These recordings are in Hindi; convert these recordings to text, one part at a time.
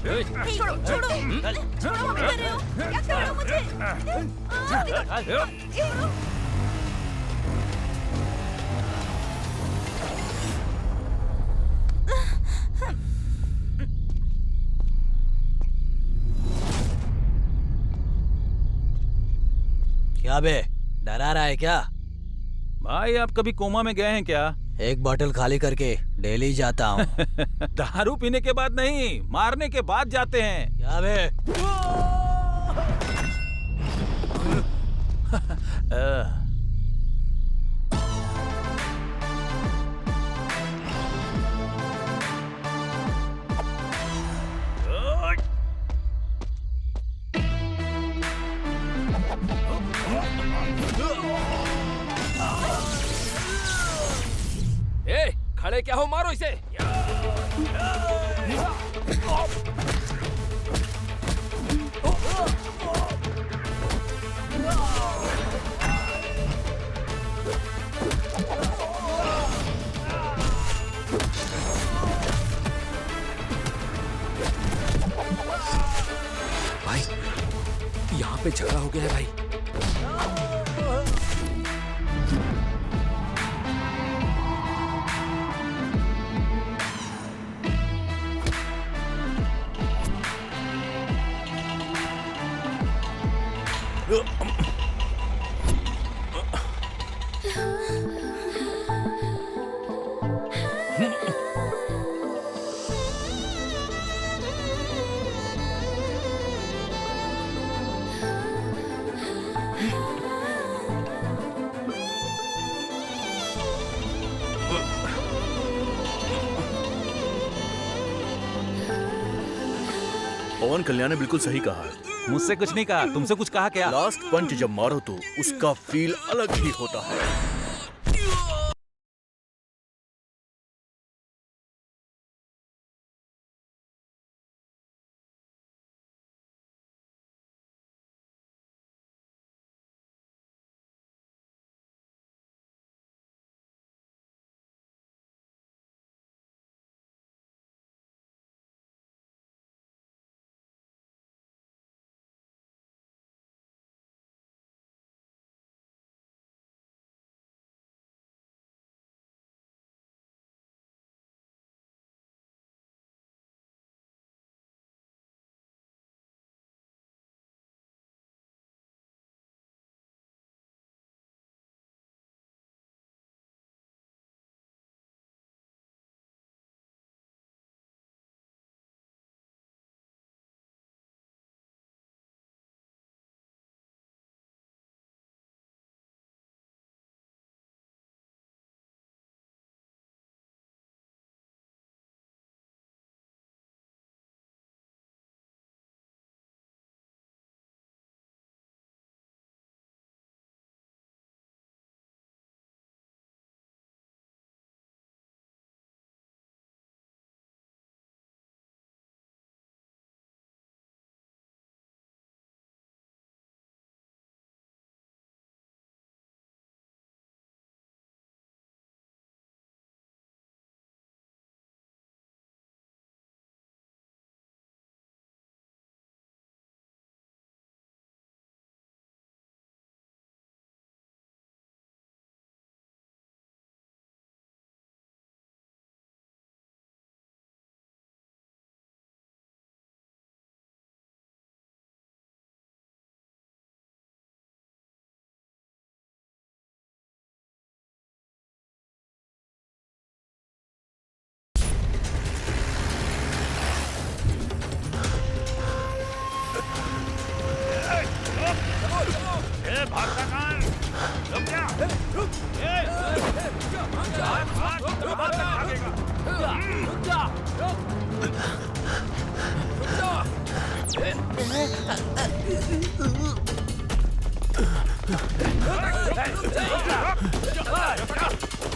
छोड़ो छोड़ो छोड़ो, क्या कर रहे हो? क्या कर रहे हो मुझे? छोड़ो। क्या बे, डरा रहा है क्या? भाई आप कभी कोमा में गए हैं क्या? एक बोतल खाली करके डेली जाता हूँ। दारू पीने के बाद नहीं, मारने के बाद जाते हैं। क्या बे? ए, खड़े क्या हो, मारो इसे। भाई, यहाँ पे झगड़ा हो गया है भाई। पवन कल्याण ने बिल्कुल सही कहा है। मुझसे कुछ नहीं कहा, तुमसे कुछ कहा क्या? लास्ट पंच जब मारो तो उसका फील अलग ही होता है।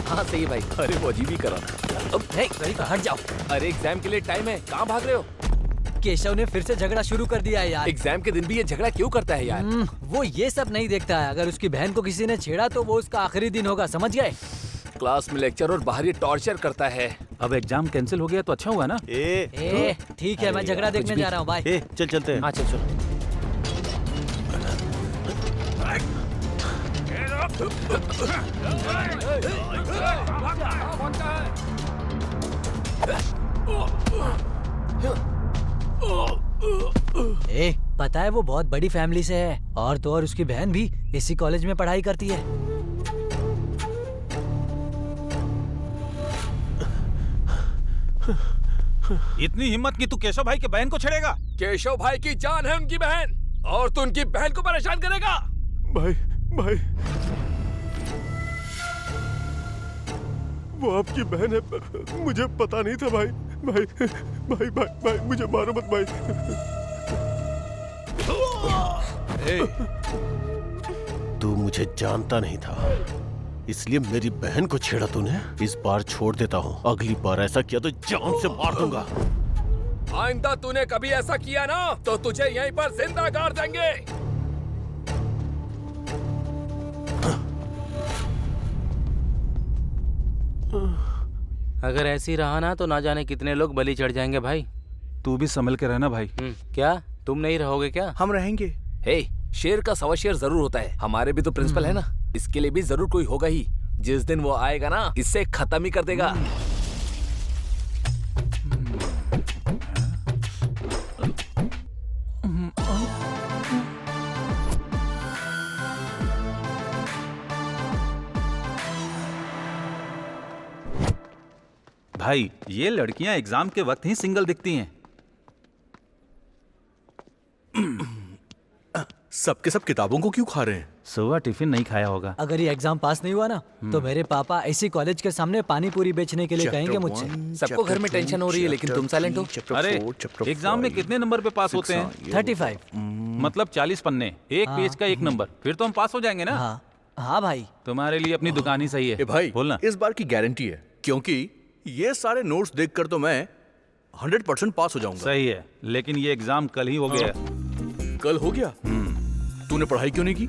हाँ सही है भाई। अरे वो अजीब ही करा। अब हट जाओ। अरे एग्जाम के लिए टाइम है, कहाँ भाग रहे हो? केशव ने फिर से झगड़ा शुरू कर दिया है यार। एग्जाम के दिन भी ये झगड़ा क्यों करता है यार? वो ये सब नहीं देखता है। अगर उसकी बहन को किसी ने छेड़ा तो वो उसका आखिरी दिन होगा, समझ गए? क्लास में लेक्चर और बाहर ये टॉर्चर करता है। अब एग्जाम कैंसिल हो गया तो अच्छा हुआ ना। ए ठीक है, मैं झगड़ा देखने जा रहा हूँ, बाय। चल चलते हैं। हाँ चल चल। पता है वो बहुत बड़ी फैमिली से है, और तो और उसकी बहन भी इसी कॉलेज में पढ़ाई करती है। इतनी हिम्मत की तू केशव भाई के बहन को छेड़ेगा? केशव भाई की जान है उनकी बहन, और तू उनकी बहन को परेशान करेगा? भाई भाई, वो आपकी बहन है, मुझे पता नहीं था भाई। भाई भाई भाई भाई, मुझे मारो मत भाई। तू मुझे जानता नहीं था, इसलिए मेरी बहन को छेड़ा तूने। इस बार छोड़ देता हूँ, अगली बार ऐसा किया तो जान से मार दूंगा। आइंदा तूने कभी ऐसा किया ना तो तुझे यहीं पर जिंदा गाड़ देंगे। अगर ऐसी रहा ना तो ना जाने कितने लोग बलि चढ़ जाएंगे भाई। तू भी संभल के रहना भाई। क्या तुम नहीं रहोगे क्या? हम रहेंगे। हे, शेर का सवा शेर जरूर होता है। हमारे भी तो प्रिंसिपल है ना, इसके लिए भी जरूर कोई होगा ही। जिस दिन वो आएगा ना, इससे खत्म ही कर देगा। भाई ये लड़कियां एग्जाम के वक्त ही सिंगल दिखती हैं। सबके सब किताबों को क्यों खा रहे हैं? सुबह टिफिन नहीं खाया होगा। अगर ये एग्जाम पास नहीं हुआ ना तो मेरे पापा इसी कॉलेज के सामने पानी पूरी बेचने के लिए कहेंगे मुझसे। सबको घर में टेंशन हो रही है, लेकिन तुम साइलेंट हो। अरे एग्जाम में कितने नंबर पे पास होते हैं? 35। मतलब 40 पन्ने, एक पेज का एक नंबर, फिर तो हम पास हो जाएंगे ना। हाँ हाँ भाई। तुम्हारे लिए अपनी दुकान ही सही है। भाई बोलना। इस बार की गारंटी है, क्योंकि ये सारे नोट्स देखकर तो मैं 100% पास हो जाऊंगा। सही है, लेकिन ये एग्जाम कल ही हो गया। कल हो गया? तूने पढ़ाई क्यों नहीं की?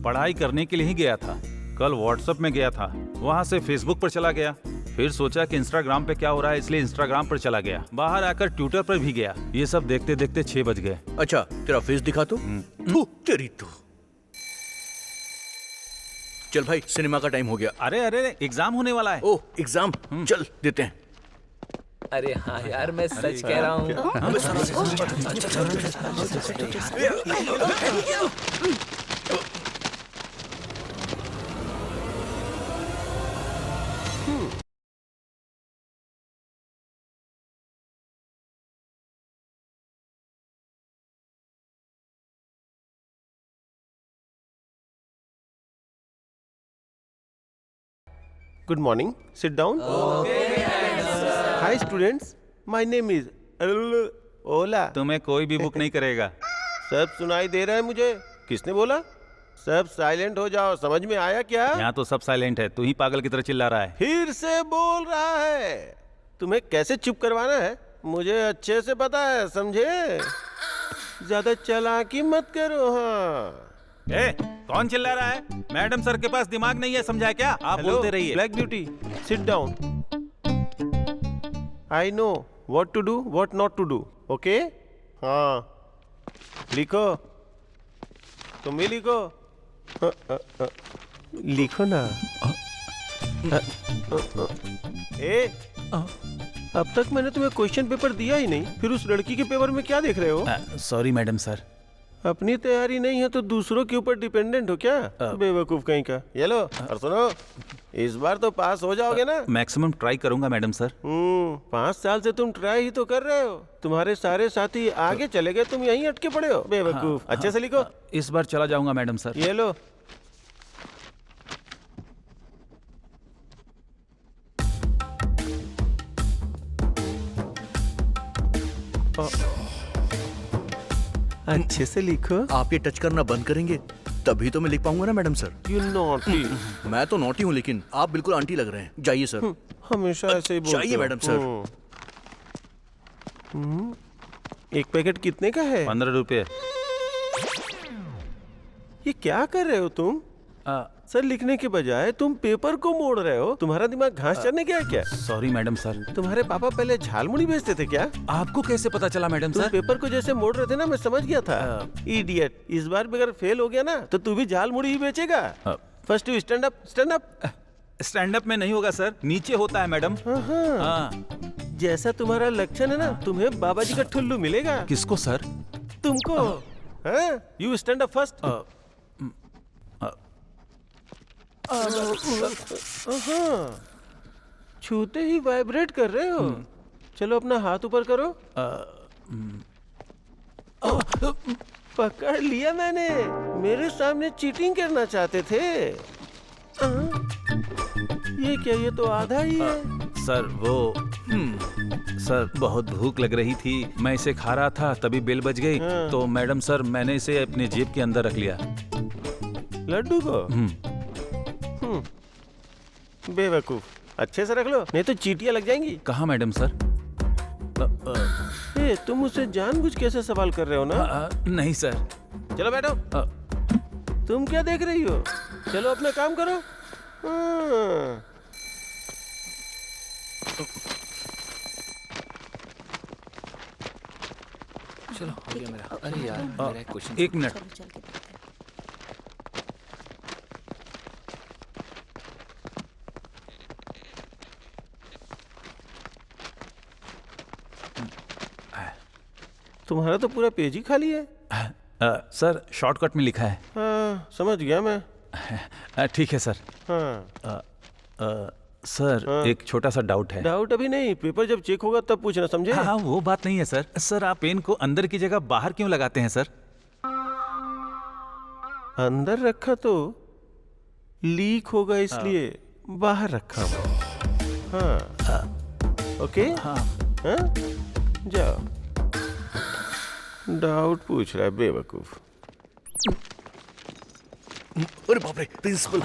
पढ़ाई करने के लिए ही गया था। कल व्हाट्सएप में गया था, वहाँ से फेसबुक पर चला गया, फिर सोचा कि इंस्टाग्राम पे क्या हो रहा है, इसलिए इंस्टाग्राम पर चला गया। बाहर आकर ट्विटर पर भी गया। ये सब देखते देखते 6 बज गए। अच्छा, तेरा फेस दिखा तो। तेरी तो। चल भाई, सिनेमा का टाइम हो गया। अरे अरे, एग्जाम होने वाला है। ओह, एग्जाम, चल देते हैं। अरे हाँ यार, मैं सच कह रहा हूँ। Good morning. Sit down. Hi students. My name is Ola. तुम्हें कोई भी बुक नहीं करेगा। सब सुनाई दे रहा है मुझे। किसने बोला? सब साइलेंट हो जाओ। समझ में आया क्या? यहाँ तो सब साइलेंट है, तू ही पागल की तरह चिल्ला रहा है। फिर से बोल रहा है। तुम्हें कैसे चुप करवाना है मुझे अच्छे से पता है, समझे? ज्यादा चालाकी मत करो। हाँ, ए, कौन चिल्ला रहा है? मैडम सर के पास दिमाग नहीं है, समझा क्या? आप बोलते रहिए। Black Beauty, sit down. I know what to do, what not to do. Okay? हाँ, लिखो। तुम भी लिखो। लिखो ना। अब तक मैंने तुम्हें क्वेश्चन पेपर दिया ही नहीं, फिर उस लड़की के पेपर में क्या देख रहे हो? Sorry madam sir. अपनी तैयारी नहीं है तो दूसरों के ऊपर डिपेंडेंट हो क्या? बेवकूफ कहीं का। ये लो, और सुनो, इस बार तो पास हो जाओगे ना? मैक्सिमम ट्राई करूंगा मैडम सर। 5 साल से तुम ट्राई ही तो कर रहे हो। तुम्हारे सारे साथी आगे चले गए, तुम यहीं अटके पड़े हो। बेवकूफ। अच्छे से लिखो। इस बार चला जाऊंगा मैडम सर। ये लो। अच्छे से लिखो। आप ये टच करना बंद करेंगे तभी तो मैं लिख पाऊंगा ना मैडम सर। You naughty. मैं तो नॉटी हूँ, लेकिन आप बिल्कुल आंटी लग रहे हैं। जाइए सर। हमेशा ऐसे ही बोलते हो। जाइए मैडम सर। एक पैकेट कितने का है? 15 रुपए। ये क्या कर रहे हो तुम? आंसर लिखने के बजाय तुम पेपर को मोड़ रहे हो। तुम्हारा दिमाग घास चरने गया क्या? Sorry madam sir. तुम्हारे पापा पहले झालमुड़ी बेचते थे क्या? आपको कैसे पता चला मैडम तुम सर? पेपर को जैसे मोड़ रहे थे ना, मैं समझ गया था। इडियट, इस बार भी अगर फेल हो गया ना तो तू भी झालमुड़ी ही बेचेगा। First you stand up, stand up. Stand up में नहीं होगा सर, नीचे होता है मैडम। हाँ। जैसा तुम्हारा लक्षण है ना, तुम्हें बाबा जी का ठुल्लू मिलेगा। किसको सर? तुमको। You stand up first. छूते ही वाइब्रेट कर रहे हो। चलो अपना हाथ ऊपर करो। पकड़ लिया मैंने। मेरे सामने चीटिंग करना चाहते थे। ये क्या, ये तो आधा ही है। सर वो सर बहुत भूख लग रही थी, मैं इसे खा रहा था, तभी बेल बज गई। तो मैडम सर मैंने इसे अपने जेब के अंदर रख लिया। लड्डू को? बेवकूफ, अच्छे से रख लो नहीं तो चीटियां लग जाएंगी। कहाँ मैडम सर? ए, तुम मुझसे जानबूझ कैसे सवाल कर रहे हो ना? नहीं सर। चलो बैठो। तुम क्या देख रही हो? चलो अपना काम करो। चलो हो गया मेरा। अरे यार मेरा एक क्वेश्चन। एक मिनट। चल के देखते हैं। तुम्हारा तो पूरा पेज ही खाली है। सर शॉर्टकट में लिखा है। हाँ, समझ गया मैं। ठीक है सर। हाँ। सर एक छोटा सा डाउट है। डाउट अभी नहीं, पेपर जब चेक होगा तब पूछना, समझे? हाँ वो बात नहीं है सर। सर आप पेन को अंदर की जगह बाहर क्यों लगाते हैं सर? अंदर रखा तो लीक होगा, इसलिए बाहर रखा हूँ। हाँ। ओके। हाँ। हाँ? जाओ। डाउट पूछ रहा है बेवकूफ। अरे बाप रे, प्रिंसिपल।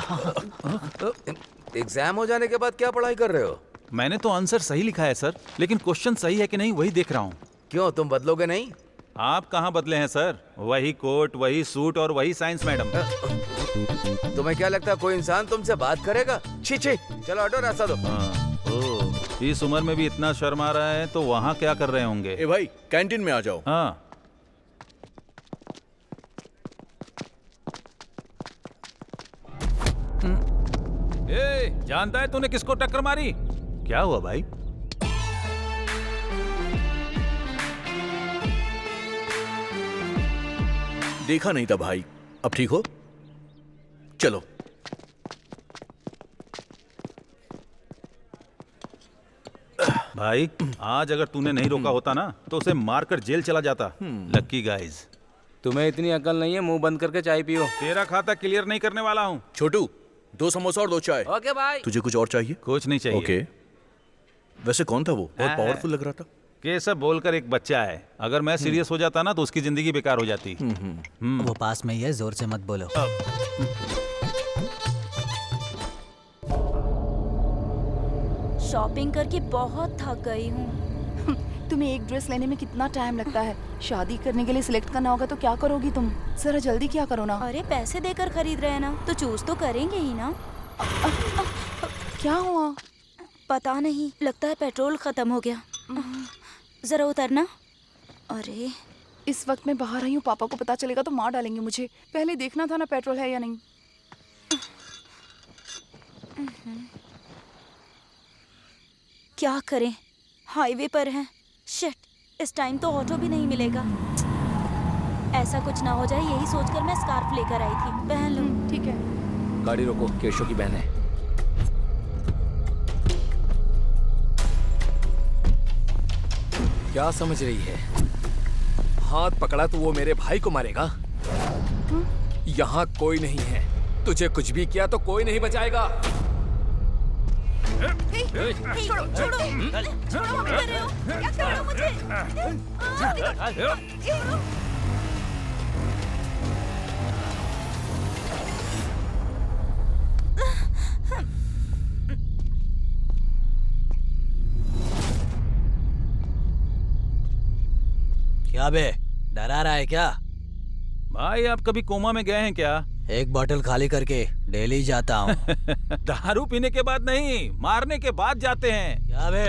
एग्जाम हो जाने के बाद क्या पढ़ाई कर रहे हो? मैंने तो आंसर सही लिखा है सर, लेकिन क्वेश्चन सही है कि नहीं वही देख रहा हूँ। क्यों, तुम बदलोगे नहीं? आप कहाँ बदले हैं सर? वही कोट, वही सूट और वही साइंस मैडम। तुम्हें क्या लगता है कोई इंसान तुमसे बात करेगा? छी छी, चलो हटो, रास्ता दो। इस उम्र में भी इतना शर्म आ रहा है तो वहाँ क्या कर रहे होंगे? ए भाई, कैंटीन में आ जाओ। हाँ। ए, जानता है तूने किसको टक्कर मारी? क्या हुआ भाई? देखा नहीं था भाई। अब ठीक हो? चलो। भाई आज अगर तूने नहीं रोका होता ना तो उसे मारकर जेल चला जाता। लक्की गाइज। तुम्हें इतनी अकल नहीं है, मुंह बंद करके चाय पियो। तेरा खाता क्लियर नहीं करने वाला हूँ। छोटू, 2 समोसा और 2 चाय। ओके भाई। तुझे कुछ और चाहिए? कुछ नहीं चाहिए। ओके। वैसे कौन था वो? बहुत पावरफुल लग रहा था। केशव बोलकर एक बच्चा है, अगर मैं सीरियस हो जाता ना तो उसकी जिंदगी बेकार हो जाती। वो पास में ही है, जोर से मत बोलो। शॉपिंग करके बहुत थक गई हूँ। तुम्हें एक ड्रेस लेने में कितना टाइम लगता है? शादी करने के लिए सिलेक्ट करना होगा तो क्या करोगी तुम? जरा जल्दी क्या करो ना। अरे पैसे देकर खरीद रहे हैं ना, तो चूज तो करेंगे ही ना। क्या हुआ? पता नहीं, लगता है पेट्रोल खत्म हो गया। जरा उतरना। अरे इस वक्त मैं बाहर आई हूँ, पापा को पता चलेगा तो मार डालेंगे मुझे। पहले देखना था ना पेट्रोल है या नहीं। क्या करें, हाईवे पर हैं। शिट, इस टाइम तो ऑटो भी नहीं मिलेगा। ऐसा कुछ ना हो जाए, यही सोचकर मैं स्कार्फ लेकर आई थी, पहन लूं। ठीक है। गाड़ी रोको, केशव की बहन है। क्या समझ रही है? हाथ पकड़ा तो वो मेरे भाई को मारेगा? यहाँ कोई नहीं है, तुझे कुछ भी किया तो कोई नहीं बचाएगा। छोड़ो, छोड़ो, छोड़ो, क्या कर रहे हो? क्या कर रहे हो मुझे? क्या बे, डरा रहा है क्या? भाई आप कभी कोमा में गए हैं क्या? एक बोतल खाली करके डेली जाता हूँ। दारू पीने के बाद नहीं, मारने के बाद जाते हैं। क्या बे?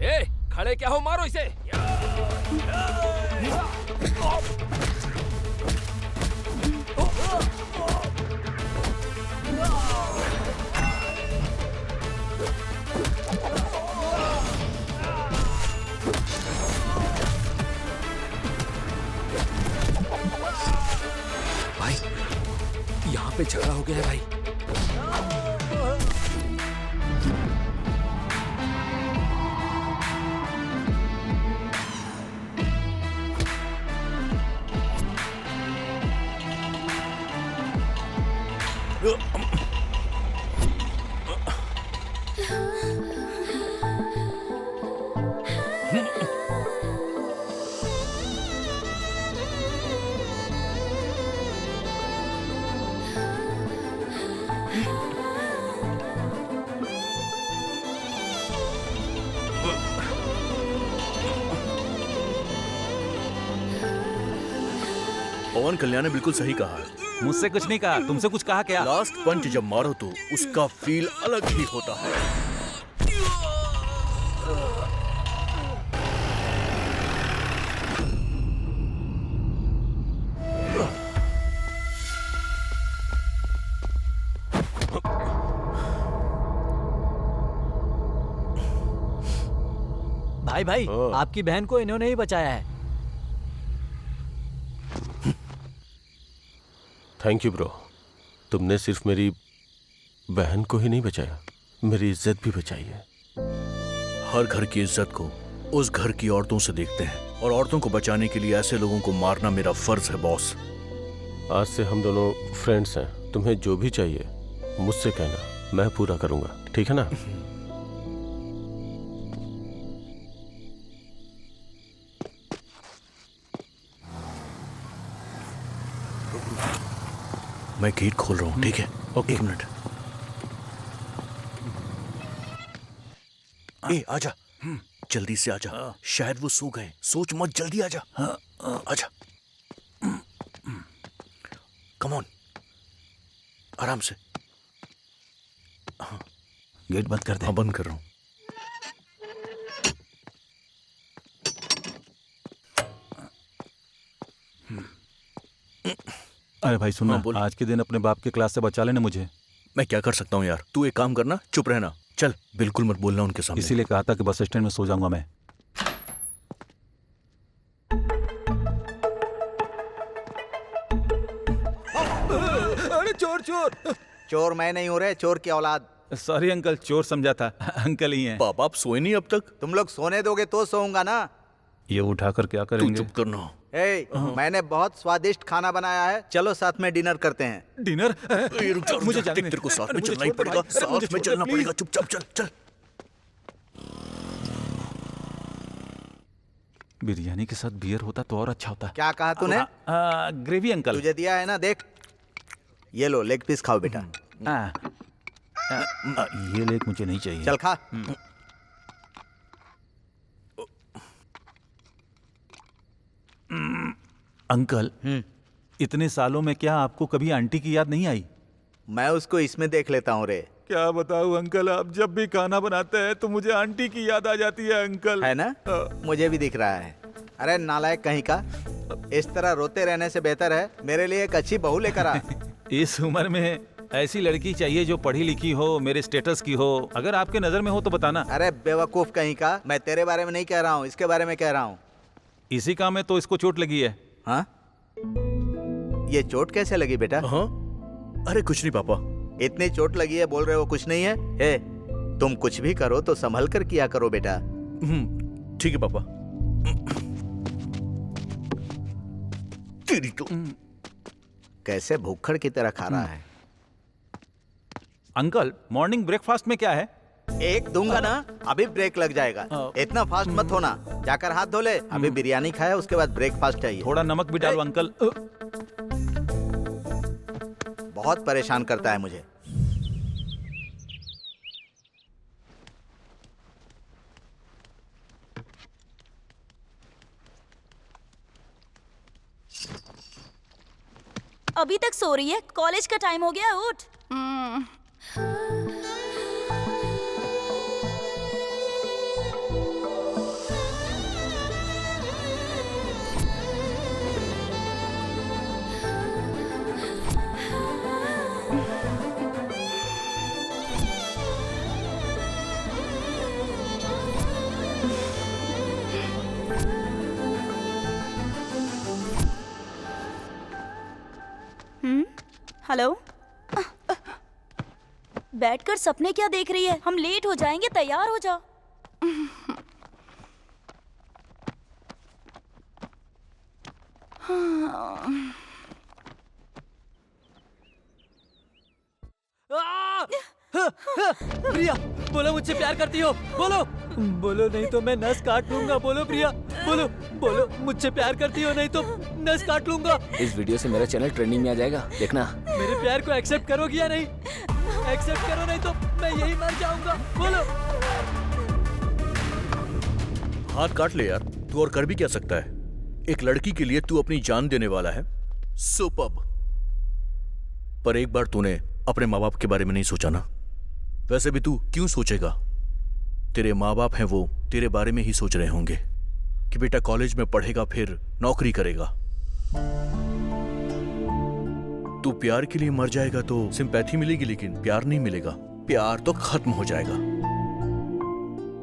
ए, खड़े क्या हो, मारो इसे। भाई, यहाँ पे झगड़ा हो गया है भाई। पवन कल्याण ने बिल्कुल सही कहा है। मुझसे कुछ नहीं कहा, तुमसे कुछ कहा क्या? लास्ट पंच जब मारो तो उसका फील अलग ही होता है। भाई भाई, आपकी बहन को इन्होंने ही बचाया है। Thank you bro. तुमने सिर्फ मेरी बहन को ही नहीं बचाया, मेरी इज्जत भी बचाई है। हर घर की इज्जत को उस घर की औरतों से देखते हैं, और औरतों को बचाने के लिए ऐसे लोगों को मारना मेरा फर्ज है बॉस। आज से हम दोनों फ्रेंड्स हैं। तुम्हें जो भी चाहिए मुझसे कहना, मैं पूरा करूंगा, ठीक है ना? मैं गेट खोल रहा हूँ, ठीक है? Okay, 1 minute. ए, आजा, जल्दी से आजा। शायद वो सो गए। सोच मत, जल्दी आजा। आजा, कम ऑन, आराम से। गेट बंद कर दे। हाँ, बंद कर रहा हूँ। अरे भाई सुनो, हाँ, बोल। आज के दिन अपने बाप के क्लास से बचा लेना मुझे। मैं क्या कर सकता हूँ यार? तू एक काम करना, चुप रहना। चल, बिल्कुल मत बोलना उनके सामने। इसीलिए कहा था कि बस स्टैंड में सो जाऊंगा मैं। अरे चोर चोर! चोर मैं नहीं हूँ रे, चोर की औलाद। सॉरी अंकल, चोर समझा था। अंकल ही हैं। बाप, आप सोए नहीं अब तक? तुम लोग सोने दोगे तो सोऊंगा ना। ये उठाकर क्या तू करेंगे? चुप करना। ए, मैंने बहुत स्वादिष्ट खाना बनाया है, चलो साथ में डिनर करते हैं। डिनर? ए, रुक जा, रुक मुझे जा। जाने दे। तेरे को साथ में मुझे चलना ही छोड़ दे पड़ेगा, भाई। अरे मुझे साथ में छोड़ दे, चलना प्लीज। पड़ेगा। चुपचाप चल चल। बिरयानी के साथ बियर होता तो और अच्छा होता। क्या कहा तूने? Gravy uncle. तुझे दिया है ना, देख। ये लो, लेग पीस खाओ बेटा। ये लेग मुझे नहीं चाहिए। चल खा। अंकल, इतने सालों में क्या आपको कभी आंटी की याद नहीं आई? मैं उसको इसमें देख लेता हूँ रे। क्या बताऊं अंकल, आप जब भी खाना बनाते हैं तो मुझे आंटी की याद आ जाती है अंकल। है ना? मुझे भी दिख रहा है। अरे नालायक कहीं का, इस तरह रोते रहने से बेहतर है मेरे लिए एक अच्छी बहू लेकर आ। इस उम्र में ऐसी लड़की चाहिए जो पढ़ी लिखी हो, मेरे स्टेटस की हो। अगर आपके नजर में हो तो बताना। अरे बेवकूफ कहीं का, मैं तेरे बारे में नहीं कह रहा हूँ, इसके बारे में कह रहा हूँ। इसी काम में तो इसको चोट लगी है। हाँ? ये चोट कैसे लगी बेटा? हाँ, अरे कुछ नहीं पापा। इतनी चोट लगी है, बोल रहे हो कुछ नहीं है? हे, तुम कुछ भी करो तो संभल कर किया करो बेटा। ठीक है पापा। तेरी तो कैसे भूखड़ की तरह खा रहा है। अंकल, मॉर्निंग ब्रेकफास्ट में क्या है? एक दूंगा ना, अभी ब्रेक लग जाएगा। इतना फास्ट मत होना, जाकर हाथ धो ले। अभी बिरयानी खाया, उसके बाद ब्रेकफास्ट चाहिए। थोड़ा नमक भी डालो अंकल। बहुत परेशान करता है मुझे। अभी तक सो रही है? कॉलेज का टाइम हो गया, उठ। हेलो। बैठकर सपने क्या देख रही है? हम लेट हो जाएंगे, तैयार हो जाओ। प्रिया, बोलो मुझसे प्यार करती हो? बोलो बोलो, नहीं तो मैं नस काट लूंगा। बोलो प्रिया, बोलो बोलो, मुझसे प्यार करती हो? नहीं तो नस काट लूंगा। इस वीडियो से मेरा चैनल ट्रेंडिंग में आ जाएगा, देखना। मेरे प्यार को एक्सेप्ट करोगी या नहीं? एक्सेप्ट करो, नहीं तो मैं यही मर जाऊंगा। बोलो। हाथ काट ले यार, तू और कर भी क्या सकता है? एक लड़की के लिए तू अपनी जान देने वाला है। सुपर्ब। पर एक बार तूने अपने माँ बाप के बारे में नहीं सोचा ना? वैसे भी तू क्यों सोचेगा? तेरे माँ बाप हैं, वो तेरे बारे में ही सोच रहे होंगे कि बेटा कॉलेज में पढ़ेगा, फिर नौकरी करेगा। तू प्यार के लिए मर जाएगा तो सिंपैथी मिलेगी, लेकिन प्यार नहीं मिलेगा। प्यार तो खत्म हो जाएगा।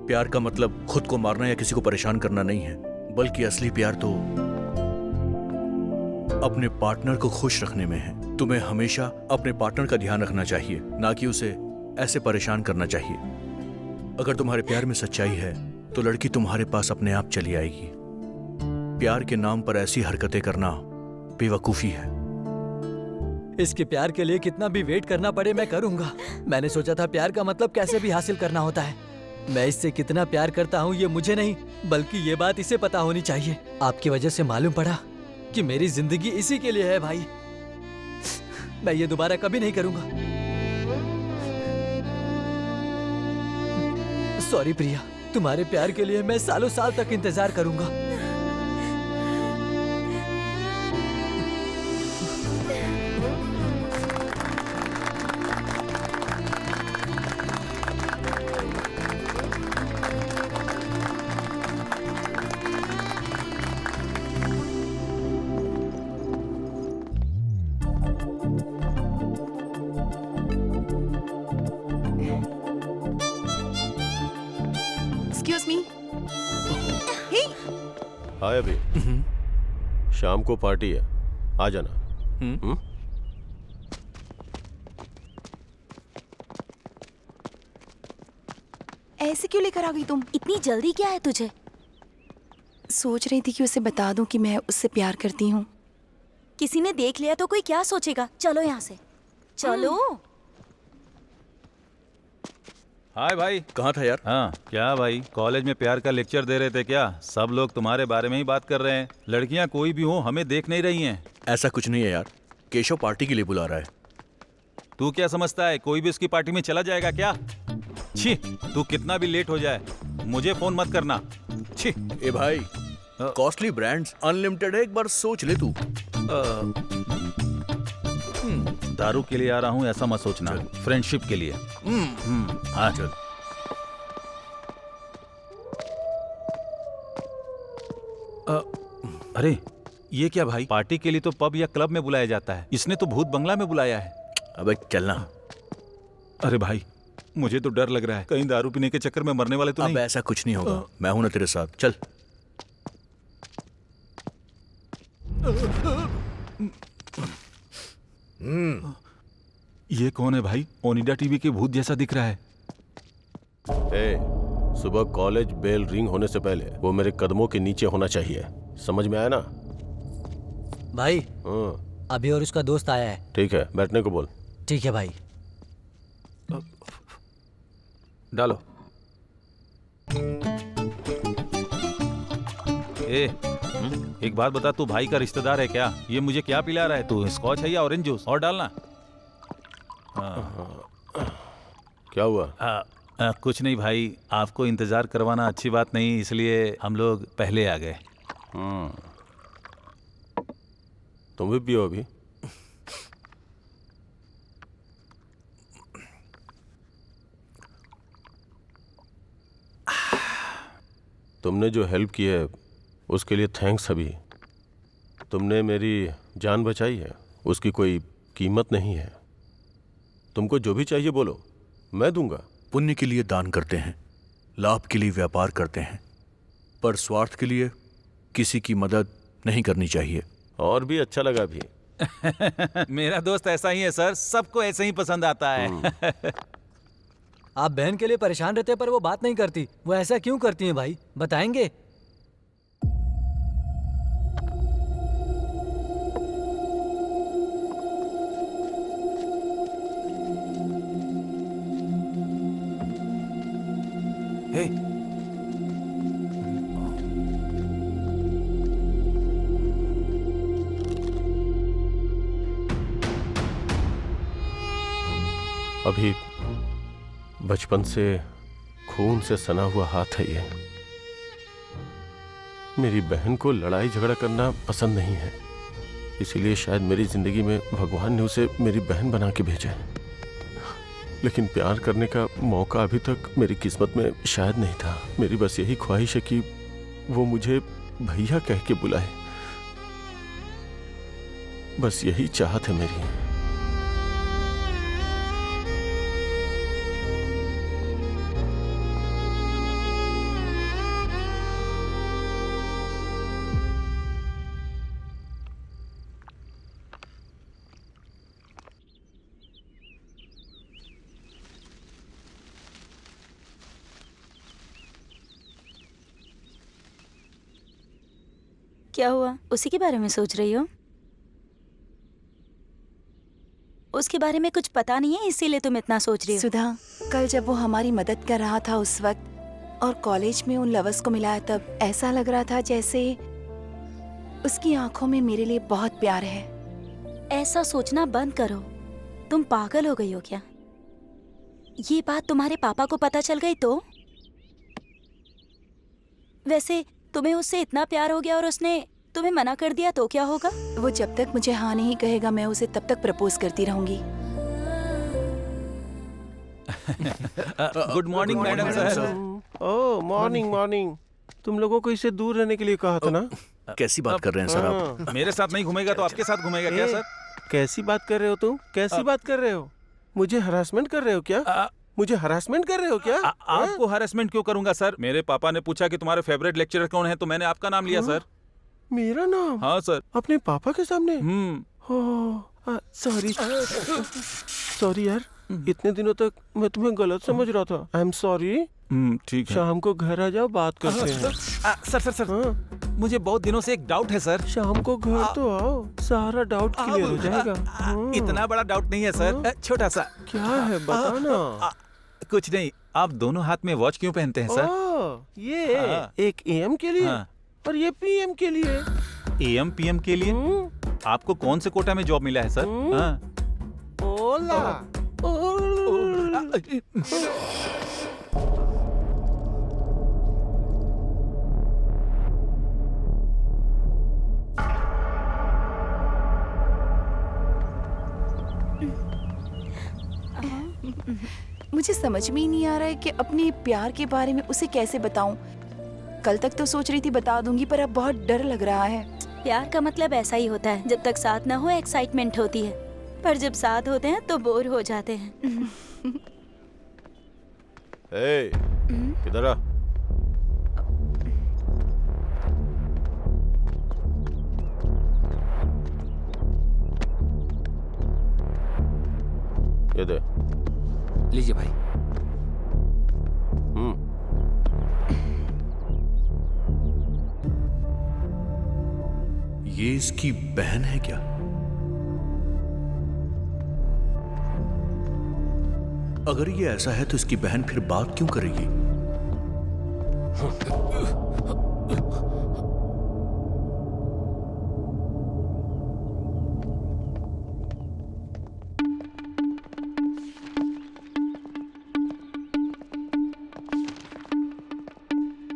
प्यार का मतलब खुद को मारना या किसी को परेशान करना नहीं है, बल्कि असली प्यार तो अपने पार्टनर को खुश रखने में है। तुम्हें हमेशा अपने पार्टनर का ध्यान रखना चाहिए, ना कि उसे ऐसे परेशान करना चाहिए। अगर तुम्हारे प्यार में सच्चाई है तो लड़की तुम्हारे पास अपने आप चली आएगी। प्यार के नाम पर ऐसी हरकतें करना बेवकूफी है। इसके प्यार के लिए कितना भी वेट करना पड़े मैं करूंगा। मैंने सोचा था प्यार का मतलब कैसे भी हासिल करना होता है। मैं इससे कितना प्यार करता हूँ ये मुझे नहीं, बल्कि ये बात इसे पता होनी चाहिए। आपकी वजह से मालूम पड़ा कि मेरी जिंदगी इसी के लिए है भाई। मैं ये दोबारा कभी नहीं करूंगा। सॉरी प्रिया, तुम्हारे प्यार के लिए मैं सालों साल तक इंतजार करूंगा। Excuse me. हाय अभी, शाम को पार्टी है, आ जाना। ऐसे क्यों लेकर आ गई तुम? इतनी जल्दी क्या है तुझे? सोच रही थी कि उसे बता दूं कि मैं उससे प्यार करती हूँ। किसी ने देख लिया तो कोई क्या सोचेगा? चलो यहाँ से, चलो। हाय भाई। कहाँ था यार? हाँ क्या भाई, कॉलेज में प्यार का लेक्चर दे रहे थे क्या? सब लोग तुम्हारे बारे में ही बात कर रहे हैं। लड़कियां कोई भी हो हमें देख नहीं रही हैं। ऐसा कुछ नहीं है यार, केशव पार्टी के लिए बुला रहा है। तू क्या समझता है कोई भी उसकी पार्टी में चला जाएगा क्या? छी, तू कितना भी लेट हो जाए मुझे फोन मत करना। छी। ए भाई, कॉस्टली ब्रांड्स अनलिमिटेड है, एक बार सोच ले तू। दारू के लिए आ रहा हूँ ऐसा मत सोचना, फ्रेंडशिप के लिए। हाँ चल। अरे ये क्या भाई, पार्टी के लिए तो पब या क्लब में बुलाया जाता है, इसने तो भूत बंगला में बुलाया है। अबे चलना। अरे भाई मुझे तो डर लग रहा है, कहीं दारू पीने के चक्कर में मरने वाले तो नहीं। अब ऐसा कुछ नहीं होगा, मैं हूं ना तेरे साथ, चल। ये कौन है भाई? ओनिडा टीवी के भूत जैसा दिख रहा है। सुबह कॉलेज बेल रिंग होने से पहले वो मेरे कदमों के नीचे होना चाहिए, समझ में आया ना? भाई अभी और उसका दोस्त आया है। ठीक है, बैठने को बोल। ठीक है भाई। डालो। एक बात बता, तू भाई का रिश्तेदार है क्या? ये मुझे क्या पिला रहा है तू? स्कॉच है या ऑरेंज जूस? और डालना। क्या हुआ? कुछ नहीं भाई, आपको इंतजार करवाना अच्छी बात नहीं, इसलिए हम लोग पहले आ गए। तुम भी पियो अभी। तुमने जो हेल्प की है उसके लिए थैंक्स अभी। तुमने मेरी जान बचाई है, उसकी कोई कीमत नहीं है। तुमको जो भी चाहिए बोलो, मैं दूंगा। पुण्य के लिए दान करते हैं, लाभ के लिए व्यापार करते हैं, पर स्वार्थ के लिए किसी की मदद नहीं करनी चाहिए। और भी अच्छा लगा भी। मेरा दोस्त ऐसा ही है सर, सबको ऐसे ही पसंद आता है। आप बहन के लिए परेशान रहते हैं पर वो बात नहीं करती। वो ऐसा क्यों करती हैं भाई, बताएंगे? हे, अभी बचपन से खून से सना हुआ हाथ है ये। मेरी बहन को लड़ाई झगड़ा करना पसंद नहीं है, इसीलिए शायद मेरी जिंदगी में भगवान ने उसे मेरी बहन बना के भेजा है। लेकिन प्यार करने का मौका अभी तक मेरी किस्मत में शायद नहीं था। मेरी बस यही ख्वाहिश है कि वो मुझे भैया कह के बुलाए। बस यही चाहत है मेरी। क्या हुआ? उसी के बारे में सोच रही हो? उसके बारे में कुछ पता नहीं है इसीलिए तुम इतना सोच रही हो? सुधा, कल जब वो हमारी मदद कर रहा था उस वक्त और कॉलेज में उन लवर्स को मिलाया, तब ऐसा लग रहा था जैसे उसकी आंखों में मेरे लिए बहुत प्यार है। ऐसा सोचना बंद करो। तुम पागल हो गई हो क्या? ये बात तुम्हारे पापा को पता चल गई तो? वैसे तुम्हें उससे इतना प्यार हो गया और उसने तुम्हें मना कर दिया तो क्या होगा? वो जब तक मुझे हाँ नहीं कहेगा मैं उसे तब तक प्रपोज करती रहूंगी। Good morning madam sir. Oh morning morning. तुम लोगों को इससे दूर रहने के लिए कहा था ना? कैसी बात कर रहे हैं सर आप? मेरे साथ नहीं घूमेगा तो आपके साथ घूमेगा क्या सर? कैसी बात कर रहे हो तुम? कैसी बात कर रहे हो? मुझे हरासमेंट कर रहे हो क्या? मुझे हरासमेंट कर रहे हो क्या? आपको हरासमेंट क्यों करूंगा सर? मेरे पापा ने पूछा कि तुम्हारे फेवरेट लेक्चरर कौन है तो मैंने आपका नाम लिया सर। मेरा नाम? हाँ सर। अपने पापा के सामने? सॉरी सॉरी यार, इतने दिनों तक मैं तुम्हें गलत समझ रहा था। I am sorry. ठीक है। शाम को घर आ जाओ, बात करते हैं। सर सर सर मुझे बहुत दिनों से एक डाउट है सर। शाम को घर तो आओ, सारा डाउट क्लियर हो जाएगा। इतना बड़ा डाउट नहीं है सर, छोटा सा। क्या है बताना। कुछ नहीं, आप दोनों हाथ में वॉच क्यों पहनते हैं सर? ये एक एएम के लिए और ये पीएम के लिए। एएम पीएम के लिए? आपको कौन से कोटा में जॉब मिला है सर? ओला। मुझे समझ में ही नहीं आ रहा है कि अपने प्यार के बारे में उसे कैसे बताऊं। कल तक तो सोच रही थी बता दूंगी, पर अब बहुत डर लग रहा है। प्यार का मतलब ऐसा ही होता है, जब तक साथ ना हो एक्साइटमेंट होती है, पर जब साथ होते हैं तो बोर हो जाते हैं। इधर आ। ये दे। लीजिए भाई। ये इसकी बहन है क्या? अगर ये ऐसा है तो इसकी बहन फिर बात क्यों करेगी?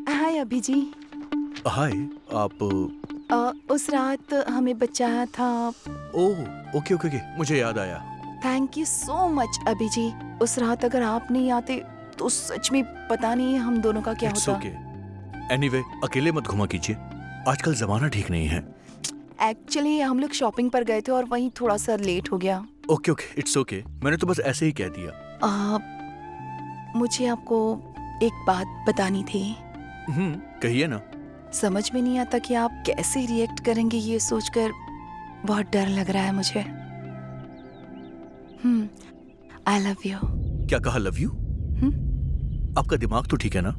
हाय अभी जी। हाय, आप उस रात हमें बचाया था। ओह, ओके ओके ओके, मुझे याद आया। थैंक यू सो मच अभी जी। उस रात अगर आप नहीं आते तो सच में पता नहीं हम दोनों का क्या इट्स होता। ओके। एनीवे, अकेले मत घुमा कीजिए, आजकल जमाना ठीक नहीं है। एक्चुअली हम लोग शॉपिंग पर गए थे और वहीं थोड़ा सा लेट हो गया। ओके ओके, इट्स ओके, मैंने तो बस ऐसे ही कह दिया। मुझे आपको एक बात बतानी थी। कहिए ना। समझ में नहीं आता कि आप कैसे रिएक्ट करेंगे, ये सोचकर बहुत डर लग रहा है मुझे। I love you. क्या कहा, लव यू? आपका दिमाग तो ठीक है ना?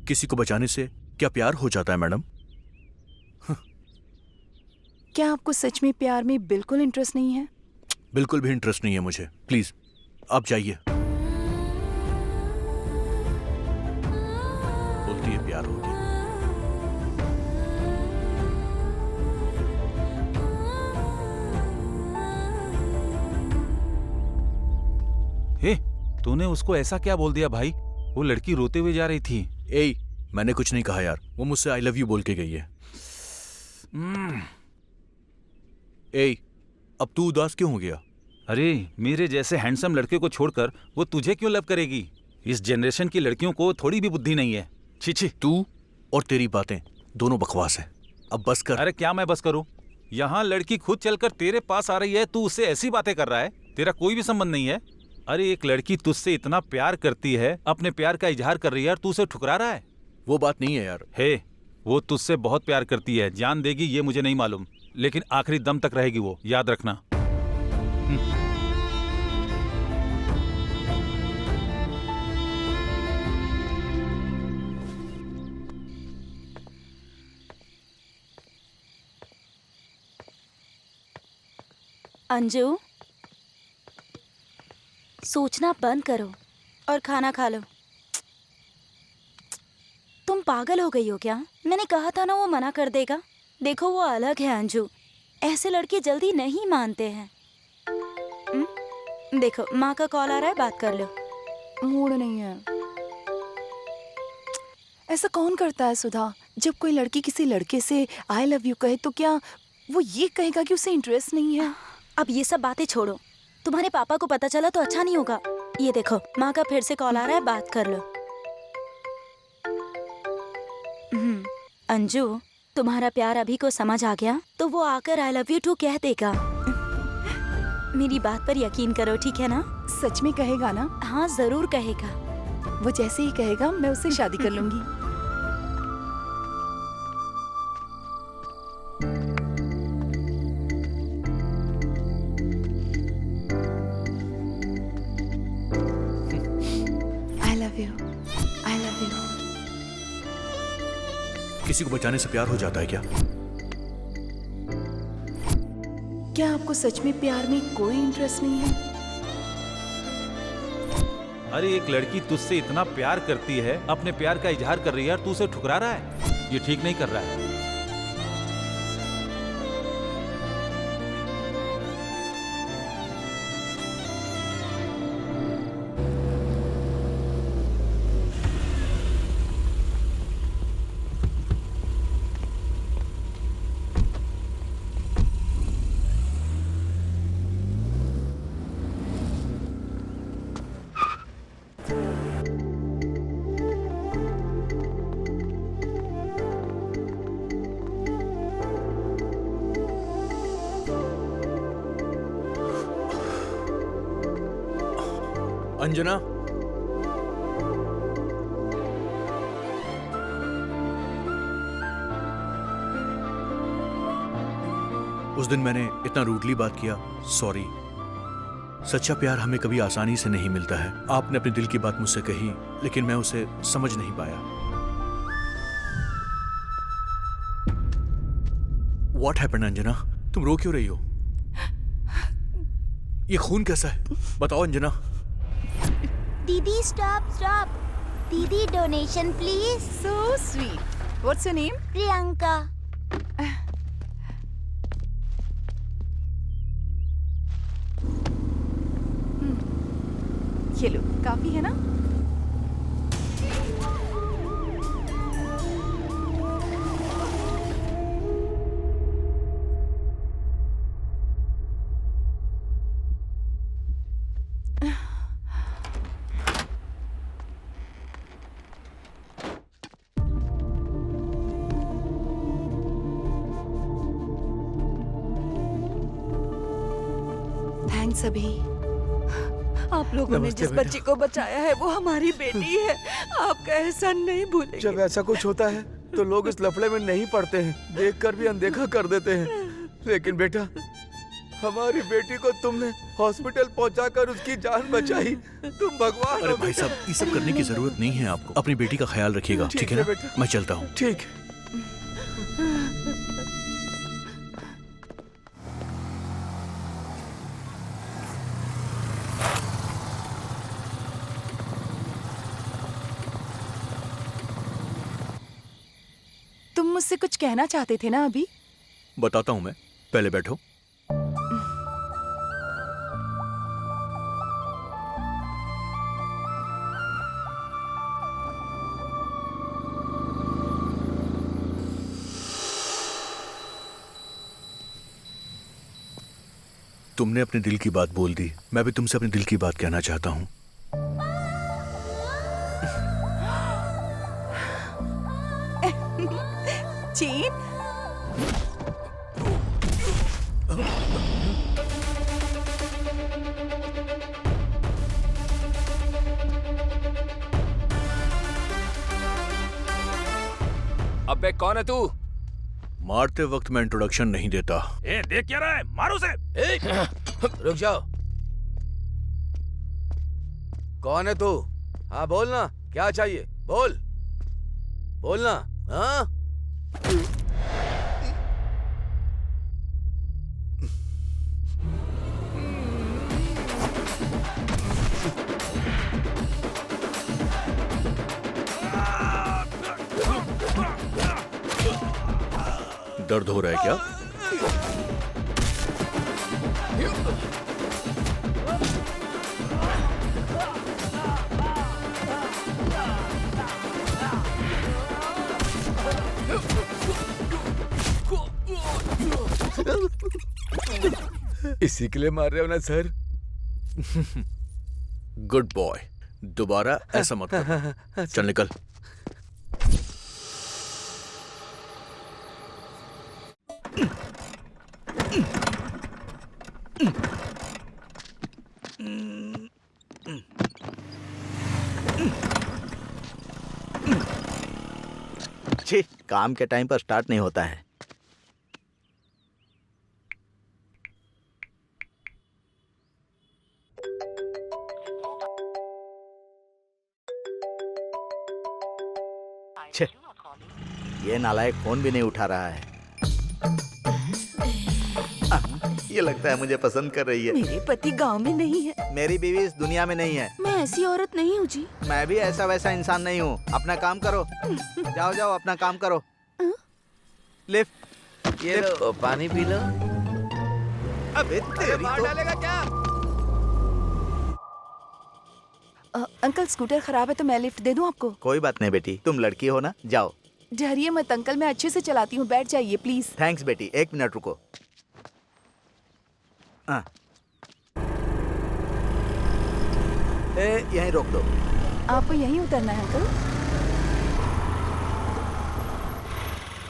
किसी को बचाने से क्या प्यार हो जाता है मैडम? क्या आपको सच में प्यार में बिल्कुल इंटरेस्ट नहीं है? बिल्कुल भी इंटरेस्ट नहीं है मुझे। प्लीज आप जाइए। बोलती है प्यार हो गया। हे, तूने उसको ऐसा क्या बोल दिया भाई? वो लड़की रोते हुए जा रही थी। ए, मैंने कुछ नहीं कहा यार, वो मुझसे आई लव यू बोल के गई है। ए, अब तू उदास क्यों हो गया? अरे, मेरे जैसे हैंडसम लड़के को छोड़कर वो तुझे क्यों लव करेगी? इस जनरेशन की लड़कियों को थोड़ी भी बुद्धि नहीं है। छी छी। तू और तेरी बातें दोनों बकवास है, अब बस कर। अरे क्या मैं बस करूं? यहाँ लड़की खुद चलकर तेरे पास आ रही है, तू उससे ऐसी बातें कर रहा है? तेरा कोई भी संबंध नहीं है। अरे एक लड़की तुझसे इतना प्यार करती है, अपने प्यार का इजहार कर रही है, और तू उसे ठुकरा रहा है। वो बात नहीं है यार। हे, वो तुझसे बहुत प्यार करती है। जान देगी ये मुझे नहीं मालूम, लेकिन आखिरी दम तक रहेगी वो, याद रखना। अंजू, सोचना बंद करो और खाना खा लो। तुम पागल हो गई हो क्या? मैंने कहा था ना वो मना कर देगा। देखो वो अलग है अंजू, ऐसे लड़के जल्दी नहीं मानते हैं। देखो माँ का कॉल आ रहा है, बात कर लो। मूड नहीं है। ऐसा कौन करता है सुधा? जब कोई लड़की किसी लड़के से आई लव यू कहे तो क्या वो ये कहेगा कि उसे इंटरेस्ट नहीं है? अब ये सब बातें छोड़ो, तुम्हारे पापा को पता चला तो अच्छा नहीं होगा। ये देखो माँ का फिर से कॉल आ रहा है, बात कर लो। अंजू, तुम्हारा प्यार अभी को समझ आ गया तो वो आकर आई लव यू टू कह देगा। मेरी बात पर यकीन करो, ठीक है ना? सच में कहेगा ना? हाँ जरूर कहेगा। वो जैसे ही कहेगा मैं उससे शादी कर लूंगी। किसी को बचाने से प्यार हो जाता है क्या? क्या आपको सच में प्यार में कोई इंटरेस्ट नहीं है? अरे एक लड़की तुझसे इतना प्यार करती है, अपने प्यार का इजहार कर रही है, और तू उसे ठुकरा रहा है। ये ठीक नहीं कर रहा है। अंजना, उस दिन मैंने इतना रूडली बात किया, सॉरी। सच्चा प्यार हमें कभी आसानी से नहीं मिलता है। आपने अपने दिल की बात मुझसे कही, लेकिन मैं उसे समझ नहीं पाया। What happened, Anjana? तुम रो क्यों रही हो? ये खून कैसा है? बताओ अंजना। दीदी स्टॉप दीदी donation please. So sweet. What's your name? Priyanka. ये लो, काफी है ना? थैंक्स अभी। आप लोगों ने जिस बच्ची को बचाया है वो हमारी बेटी है। आपका एहसान नहीं भूलेंगे। जब ऐसा कुछ होता है तो लोग इस लफड़े में नहीं पड़ते हैं, देखकर भी अनदेखा कर देते हैं। लेकिन बेटा, हमारी बेटी को तुमने हॉस्पिटल पहुंचाकर उसकी जान बचाई। तुम भगवान। अरे भाई साहब, ये सब करने की जरूरत नहीं है आपको। अपनी बेटी का ख्याल रखिएगा, ठीक है ना? मैं चलता हूँ। ठीक। तुम मुझसे कुछ कहना चाहते थे ना अभी? बताता हूँ मैं, पहले बैठो। तुमने अपने दिल की बात बोल दी, मैं भी तुमसे अपने दिल की बात कहना चाहता हूँ। चीन? अबे कौन है तू? मारते वक्त मैं इंट्रोडक्शन नहीं देता। देख क्या रहा है? मारो उसे। रुक जाओ। कौन है तू? हाँ बोलना, क्या चाहिए? बोलना। हाँ? दर्द हो रहा है क्या? इसी के लिए मार रहे हो ना सर? गुड बॉय, दोबारा ऐसा मत कर। चल निकल। छी, काम के टाइम पर स्टार्ट नहीं होता है। छे, ये नालायक फोन भी नहीं उठा रहा है। ये लगता है मुझे पसंद कर रही है। मेरे पति गांव में नहीं है। मेरी बीवी इस दुनिया में नहीं है। मैं ऐसी औरत नहीं हूँ जी। मैं भी ऐसा वैसा इंसान नहीं हूँ। अपना काम करो। जाओ अपना काम करो। लिफ्ट। ये लो, पानी पी लो। अबे तेरी मार तो... डालेगा क्या? अंकल स्कूटर खराब है तो मैं लिफ्ट दे दूं आपको? कोई बात नहीं बेटी, तुम लड़की हो ना, जाओ। डरिए मत अंकल, मैं अच्छे से चलाती हूँ, बैठ जाइए प्लीज। थैंक्स बेटी, 1 मिनट रुको। हाँ। यहीं रोक दो। आपको यहीं उतरना है अंकल?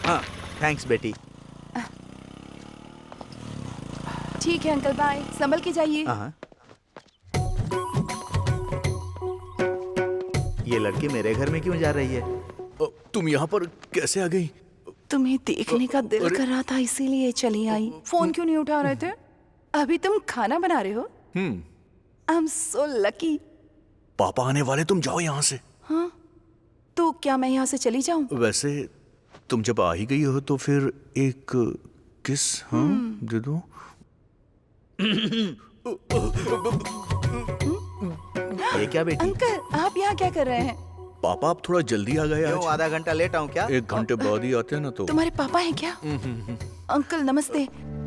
हाँ, थैंक्स बेटी। ठीक है अंकल, बाय, संभल के जाइए। हाँ। ये लड़की मेरे घर में क्यों जा रही है? तुम यहाँ पर कैसे आ गई? तुम्हें देखने का दिल कर रहा था इसीलिए चली आई। फोन क्यों नहीं उठा रहे थे? अभी तुम खाना बना रहे हो? I am so lucky. पापा आने वाले, तुम जाओ यहाँ से। हाँ, तो क्या मैं यहाँ से चली जाऊँ? वैसे तुम जब आ ही गई हो तो फिर एक किस दे दो। ये क्या बेटी? अंकल आप यहाँ क्या कर रहे हैं? पापा आप थोड़ा जल्दी आ गए क्यों आज। आधा घंटा लेट आऊँ क्या? 1 घंटे बाद ही आते हैं ना तो। तुम्हारे पापा हैं क्या? अंकल नमस्ते।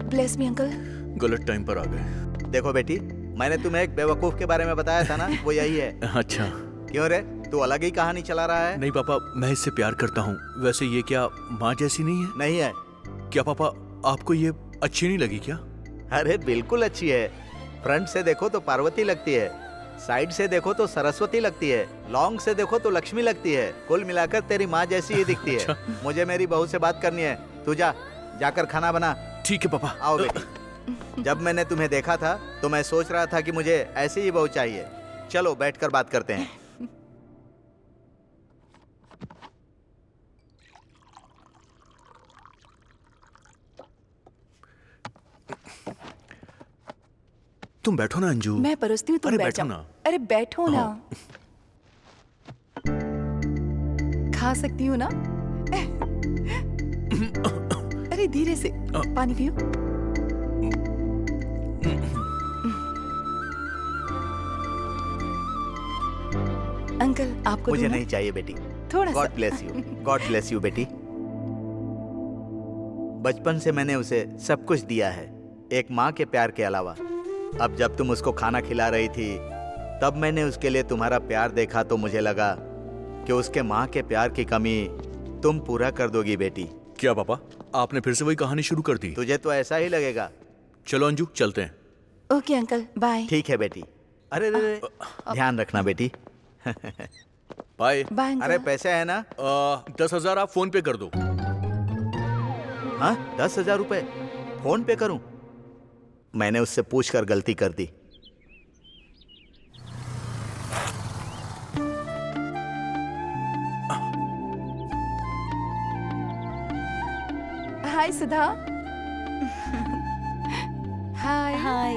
Bless me uncle. गलत टाइम पर आ गए। देखो बेटी, मैंने तुम्हें एक बेवकूफ के बारे में बताया था ना, वो यही है। अच्छा। क्यों रे, तू अलग ही कहानी चला रहा है? नहीं पापा, मैं इससे प्यार करता हूँ। वैसे ये क्या माँ जैसी नहीं है? नहीं है। क्या पापा आपको ये अच्छी नहीं लगी क्या? अरे बिल्कुल अच्छी है। फ्रंट से देखो तो पार्वती लगती है, साइड से देखो तो सरस्वती लगती है, लॉन्ग से देखो तो लक्ष्मी लगती है। कुल मिलाकर तेरी माँ जैसी ही दिखती है। मुझे मेरी बहू से बात करनी है। तू जाकर खाना बना। ठीक है पापा। आओ बेटी। जब मैंने तुम्हें देखा था तो मैं सोच रहा था कि मुझे ऐसी ही बहू चाहिए। चलो बैठकर बात करते हैं। तुम बैठो ना अंजू। मैं परोसती हूँ, तुम अरे बैठ बैठो जाओ। ना। अरे बैठो ना। खा सकती हूँ ना? अरे धीरे से। पानी पियो। अंकल आपको मुझे दूँ ना? नहीं चाहिए बेटी। थोड़ा सा। God bless you. God bless you बेटी। बचपन से मैंने उसे सब कुछ दिया है, एक माँ के प्यार के अलावा। अब जब तुम उसको खाना खिला रही थी तब मैंने उसके लिए तुम्हारा प्यार देखा तो मुझे लगा कि उसके माँ के प्यार की कमी तुम पूरा कर दोगी बेटी। क्या पापा आपने फिर से वही कहानी शुरू कर दी? तुझे तो ऐसा ही लगेगा। चलो अंजू चलते हैं। Okay uncle bye. ठीक है बेटी। अरे रे, ध्यान रखना बेटी। बाय। Bye uncle. अरे पैसे है ना? 10,000 आप फोन पे कर दो। हाँ 10,000 रुपए फोन पे करूं? मैंने उससे पूछकर गलती कर दी। हाय सुधा। हाय हाय।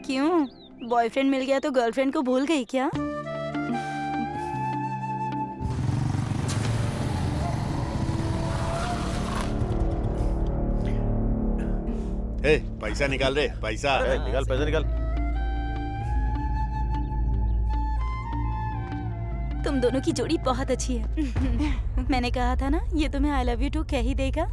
क्यों, बॉयफ्रेंड मिल गया तो गर्लफ्रेंड को भूल गई क्या? पैसा निकाल रे, पैसा निकाल, पैसा निकाल। तुम दोनों की जोड़ी बहुत अच्छी है। मैंने कहा था ना, ये तुम्हें आई लव यू टू कह ही देगा।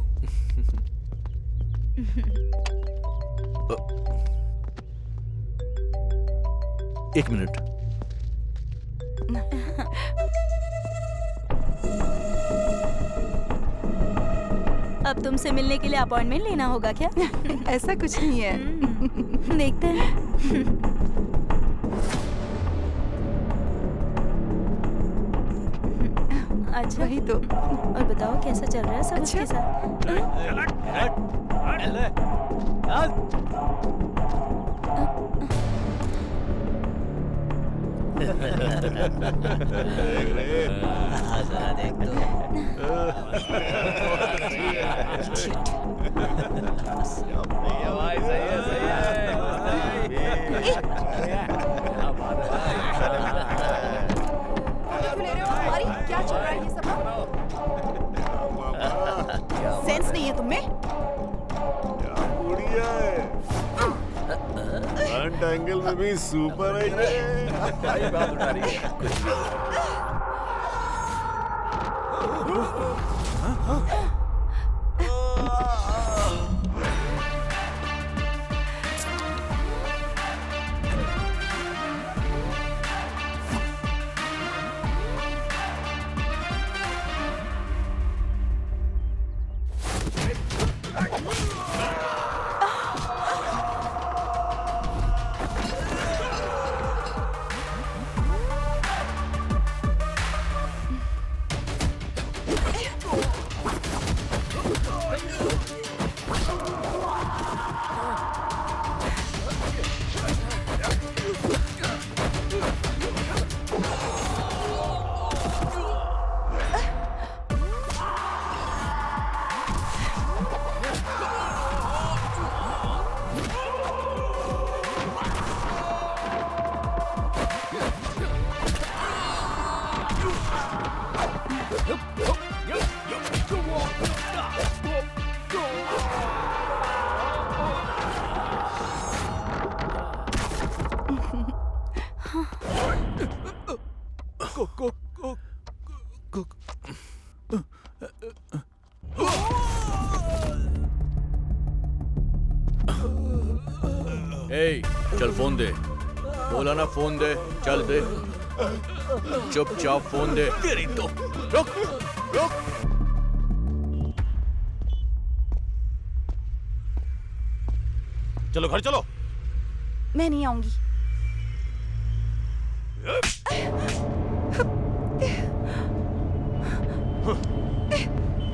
एक मिनट। अब तुमसे मिलने के लिए अपॉइंटमेंट लेना होगा क्या? ऐसा कुछ नहीं है। देखते हैं। अच्छा वही तो। और बताओ कैसा चल रहा है सब उसके साथ? क्या चल रहा है ये सब? सेंस नहीं है तुम्हें? फ्रंट एंगल में भी सुपर है ये। क्या बात उठा रही है? ए, चल फोन दे। बोला ना फोन दे, चल दे। चुपचाप फोन दे। तेरी तो रुक रुक। चलो घर चलो। मैं नहीं आऊंगी।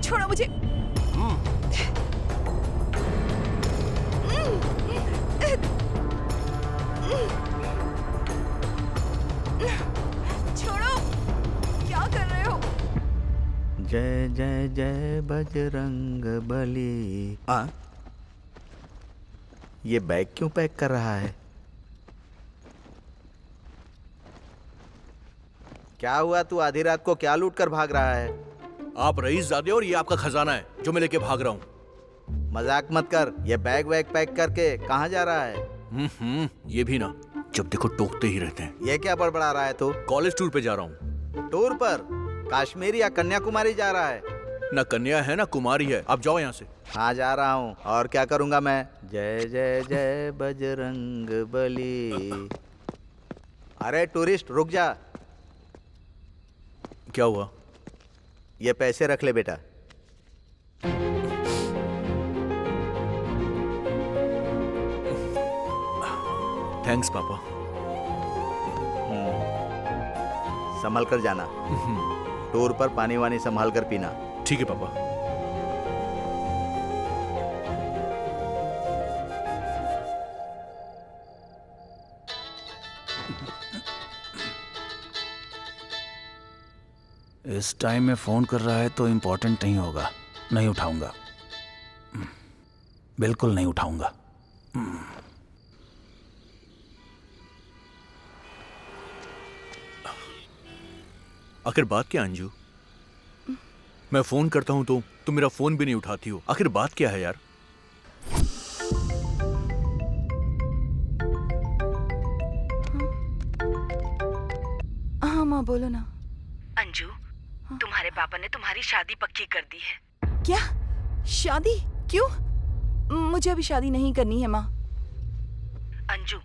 छोड़ो मुझे। छोड़ो, क्या कर रहे हो? जय जय जय बजरंग बली। ये बैग क्यों पैक कर रहा है? क्या हुआ? तू आधी रात को क्या लूट कर भाग रहा है? आप रईसजादे और ये आपका खजाना है जो मैं लेके भाग रहा हूँ। मजाक मत कर। ये बैग वैग पैक करके कहाँ जा रहा है? ये भी ना, जब देखो टोकते ही रहते हैं। ये क्या बड़बड़ा रहा है तू? कॉलेज टूर पे जा रहा हूँ। टूर पर? कश्मीर या कन्याकुमारी जा रहा है? ना कन्या है ना कुमारी है। आप जाओ यहाँ से। हाँ जा रहा हूँ। और क्या करूँगा मैं? जय जय जय बजरंग बली। अरे टूरिस्ट रुक जा। क्या हुआ? ये पैसे रख ले बेटा। थैंक्स पापा। संभल कर जाना। टूर पर पानी वानी संभाल कर पीना। ठीक है पापा। इस टाइम में फोन कर रहा है तो इम्पोर्टेंट नहीं होगा। नहीं उठाऊंगा, बिल्कुल नहीं उठाऊंगा। आखिर बात क्या अंजू? मैं फोन करता हूं तो तुम मेरा फोन भी नहीं उठाती हो। आखिर बात क्या है यार? हाँ माँ बोलो ना। अंजू, तुम्हारे पापा ने तुम्हारी शादी पक्की कर दी है। क्या? शादी? क्यों? मुझे अभी शादी नहीं करनी है माँ। अंजू,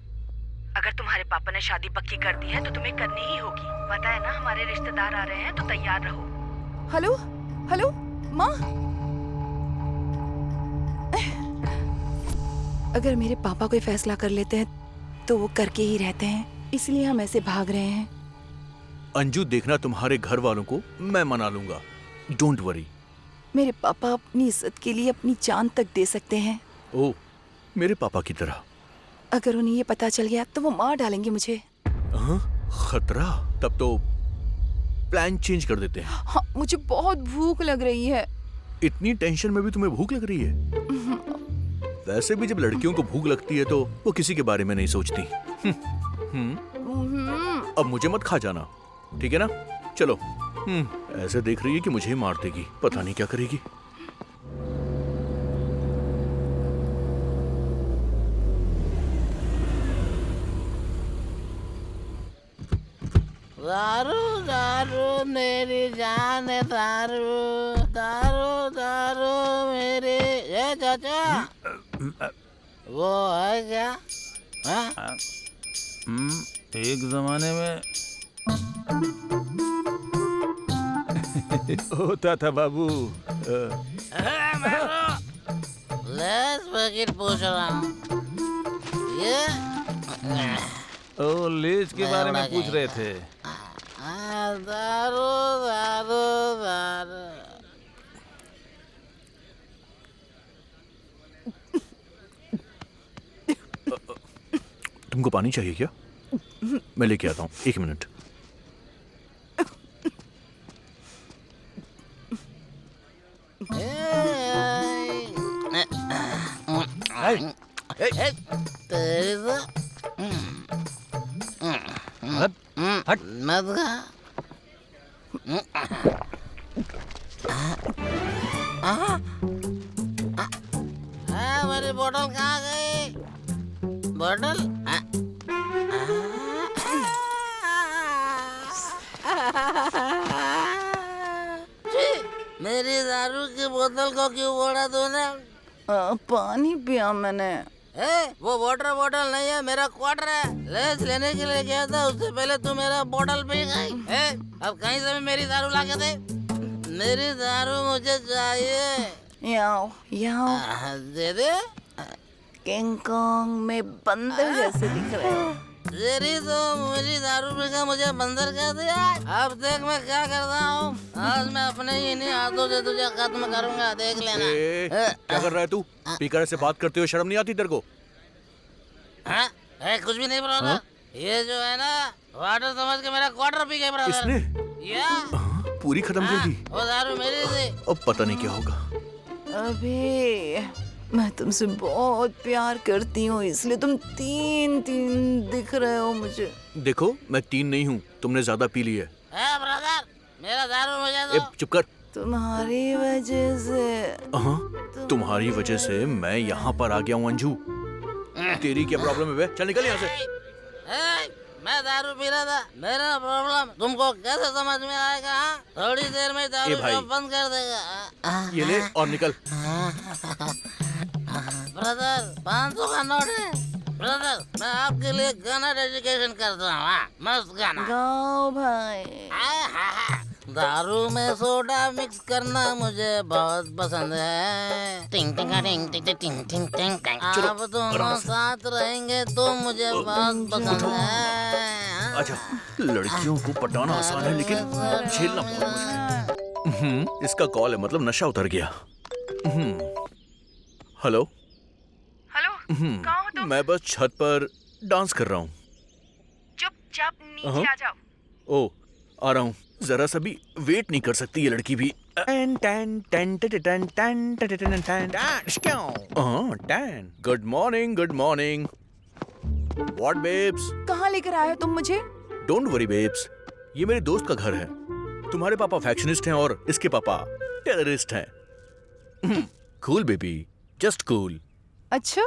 अगर तुम्हारे पापा ने शादी पक्की कर दी है तो तुम्हें करनी ही होगी। पता है ना, हमारे रिश्तेदार आ रहे हैं तो तैयार रहो। हेलो हेलो माँ। अगर मेरे पापा कोई फैसला कर लेते हैं तो वो करके ही रहते हैं, इसलिए हम ऐसे भाग रहे हैं। अंजू देखना, तुम्हारे घर वालों को मैं मना लूंगा। Don't worry. मेरे पापा अपनी इज्जत के लिए अपनी जान तक दे सकते हैं। ओ, मेरे पापा की तरह। अगर उन्हें ये पता चल गया तो वो मार डालेंगे मुझे। खतरा? तब तो प्लान चेंज कर देते हैं। हाँ, मुझे बहुत भूख लग रही है। इतनी टेंशन में भी तुम्हें भूख लग रही है? वैसे भी जब लड़कियों को भूख लगती है तो वो किसी के बारे में नहीं सोचती। अब मुझे मत खा जाना, ठीक है ना? चलो। ऐसे देख रही है कि मुझे ही मार देगी। पता नहीं क्या करेगी। दारू दारू मेरी जान है, दारू दारू दारू मेरी। ये चाचा वो है क्या? एक जमाने में होता था बाबू। लेस पैकेट पूछ रहा हूँ। ये ओ, लेज के बारे में पूछ रहे थे। दारू दारू दारू। तुमको पानी चाहिए क्या? मैं लेके आता हूँ, 1 मिनट। तेरी तो मत खा। मेरी बोतल कहाँ गई? बोतल? मेरी दारू की बोतल को क्यों फोड़ा तूने? पानी पिया मैंने। वो वाटर बोतल नहीं है, है, मेरा क्वार्टर है। लेस लेने के लिए गया था, उससे पहले तू मेरा बोतल पी गई। अब कहीं से भी मेरी दारू ला के दे। मेरी दारू मुझे चाहिए। याओ याओ दे दे। किंग कॉन्ग में बंदर जैसे दिख रहे हो। तेरी तो मुझे दारू पीकर मुझे बंदर कह दिया। अब देख मैं क्या करता हूँ। आज मैं अपने ही इन्हीं हाथों से तुझे खत्म करूंगा, देख लेना। क्या कर रहा है तू? स्पीकर से बात करते हुए शर्म नहीं आती तेरे को? हाँ? कुछ भी नहीं ब्रदर। ये जो है ना वाटर समझ के मेरा क्वार्टर पी गए ब्रदर। इसने? या पूरी खत्म कर दी। वो दारू मेरी थी। अब पता नहीं क्या होगा। अबे मैं तुमसे बहुत प्यार करती हूँ, इसलिए तुम तीन दिख रहे हो मुझे। देखो मैं 3 नहीं हूँ, तुमने ज्यादा पी ली है। ब्रदर मेरा दारू मुझे दो। चुप कर। तुम्हारी वजह से। हाँ, तुम्हारी वजह से मैं यहाँ पर आ गया हूँ अंजू। तेरी क्या प्रॉब्लम है बे? चल निकल यहाँ से। मैं दारू पी रहा था, मेरा प्रॉब्लम तुमको कैसे समझ में आएगा? थोड़ी देर में दारू बंद कर देगा। ये ले और निकल। ब्रदर 500 का नोट है। ब्रदर मैं आपके लिए गाना डेडिकेशन करता हूँ। मस्त गाना गाओ भाई। दारू में सोडा मिक्स करना मुझे बहुत पसंद है। टिंग टिंग टिंग टिंग टिंग टिंग टिंग टिंग। आप दोनों साथ रहेंगे तो मुझे बहुत पसंद है। अच्छा, लड़कियों को पटाना आसान है लेकिन झेलना बहुत मुश्किल है। इसका कॉल है, मतलब नशा उतर गया। हेलो हेलो, कहाँ हो तुम? मैं बस छत पर डांस कर रहा हूँ। चुपचाप नीचे आ जाओ। ओ आ रहा हूँ। जरा सा भी वेट नहीं कर सकती ये लड़की भी। Good morning, good morning. What babes? कहाँ लेकर आए हो तुम मुझे? डोंट वरी बेब्स, ये मेरे दोस्त का घर है। तुम्हारे पापा फैक्शनिस्ट हैं और इसके पापा टेररिस्ट हैं। Cool baby, just cool. अच्छा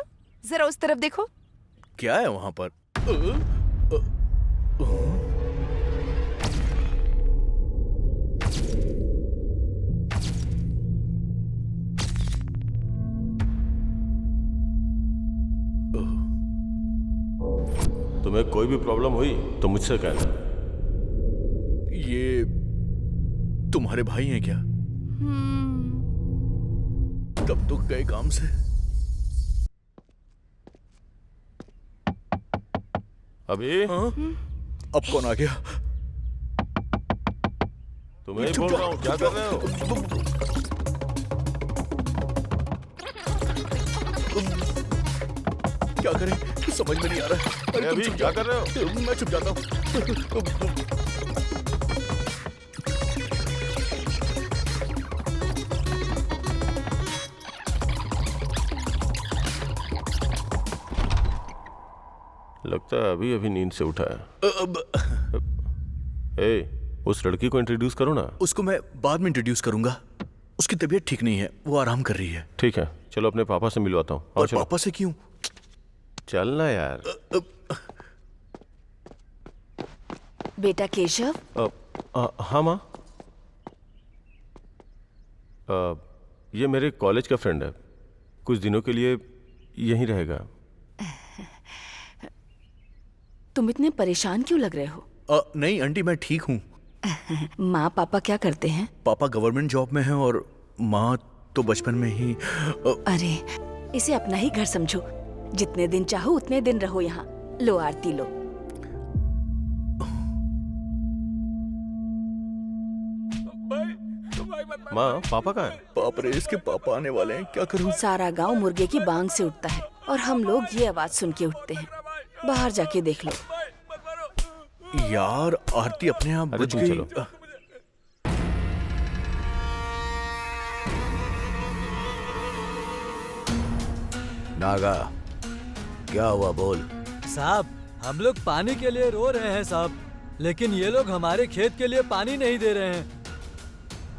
जरा उस तरफ देखो। क्या है वहां पर? तुम्हें कोई भी प्रॉब्लम हुई तो मुझसे कहना। ये तुम्हारे भाई हैं क्या? तब तो गए काम से। अभी अब कौन आ गया? तुम्हें बोल रहा हूँ, क्या कर रहे हो? क्या करें समझ में नहीं आ रहा है। अरे अभी क्या कर रहे हो? मैं छुप जाता हूँ। लगता है अभी अभी नींद से उठा है। उस लड़की को इंट्रोड्यूस करो ना। उसको मैं बाद में इंट्रोड्यूस करूंगा। उसकी तबीयत ठीक नहीं है, वो आराम कर रही है। ठीक है, चलो अपने पापा से मिलवाता हूँ। और पापा से क्यों? चलना यार। बेटा केशव। हाँ माँ। ये मेरे कॉलेज का फ्रेंड है, कुछ दिनों के लिए यहीं रहेगा। तुम इतने परेशान क्यों लग रहे हो? नहीं आंटी, मैं ठीक हूँ। माँ पापा क्या करते हैं? पापा गवर्नमेंट जॉब में हैं और माँ तो बचपन में ही। अरे इसे अपना ही घर समझो, जितने दिन चाहो उतने दिन रहो यहाँ। लो आरती लो। माँ पापा कहाँ हैं? बाप रे, इसके पापा आने वाले हैं, क्या करूँ? सारा गांव मुर्गे की बांग से उठता है और हम लोग ये आवाज सुन के उठते हैं। बाहर जाके देख लो। यार आरती अपने आप बुझ गई। चलो। नागा, क्या हुआ बोल। साहब हम लोग पानी के लिए रो रहे हैं साहब, लेकिन ये लोग हमारे खेत के लिए पानी नहीं दे रहे हैं।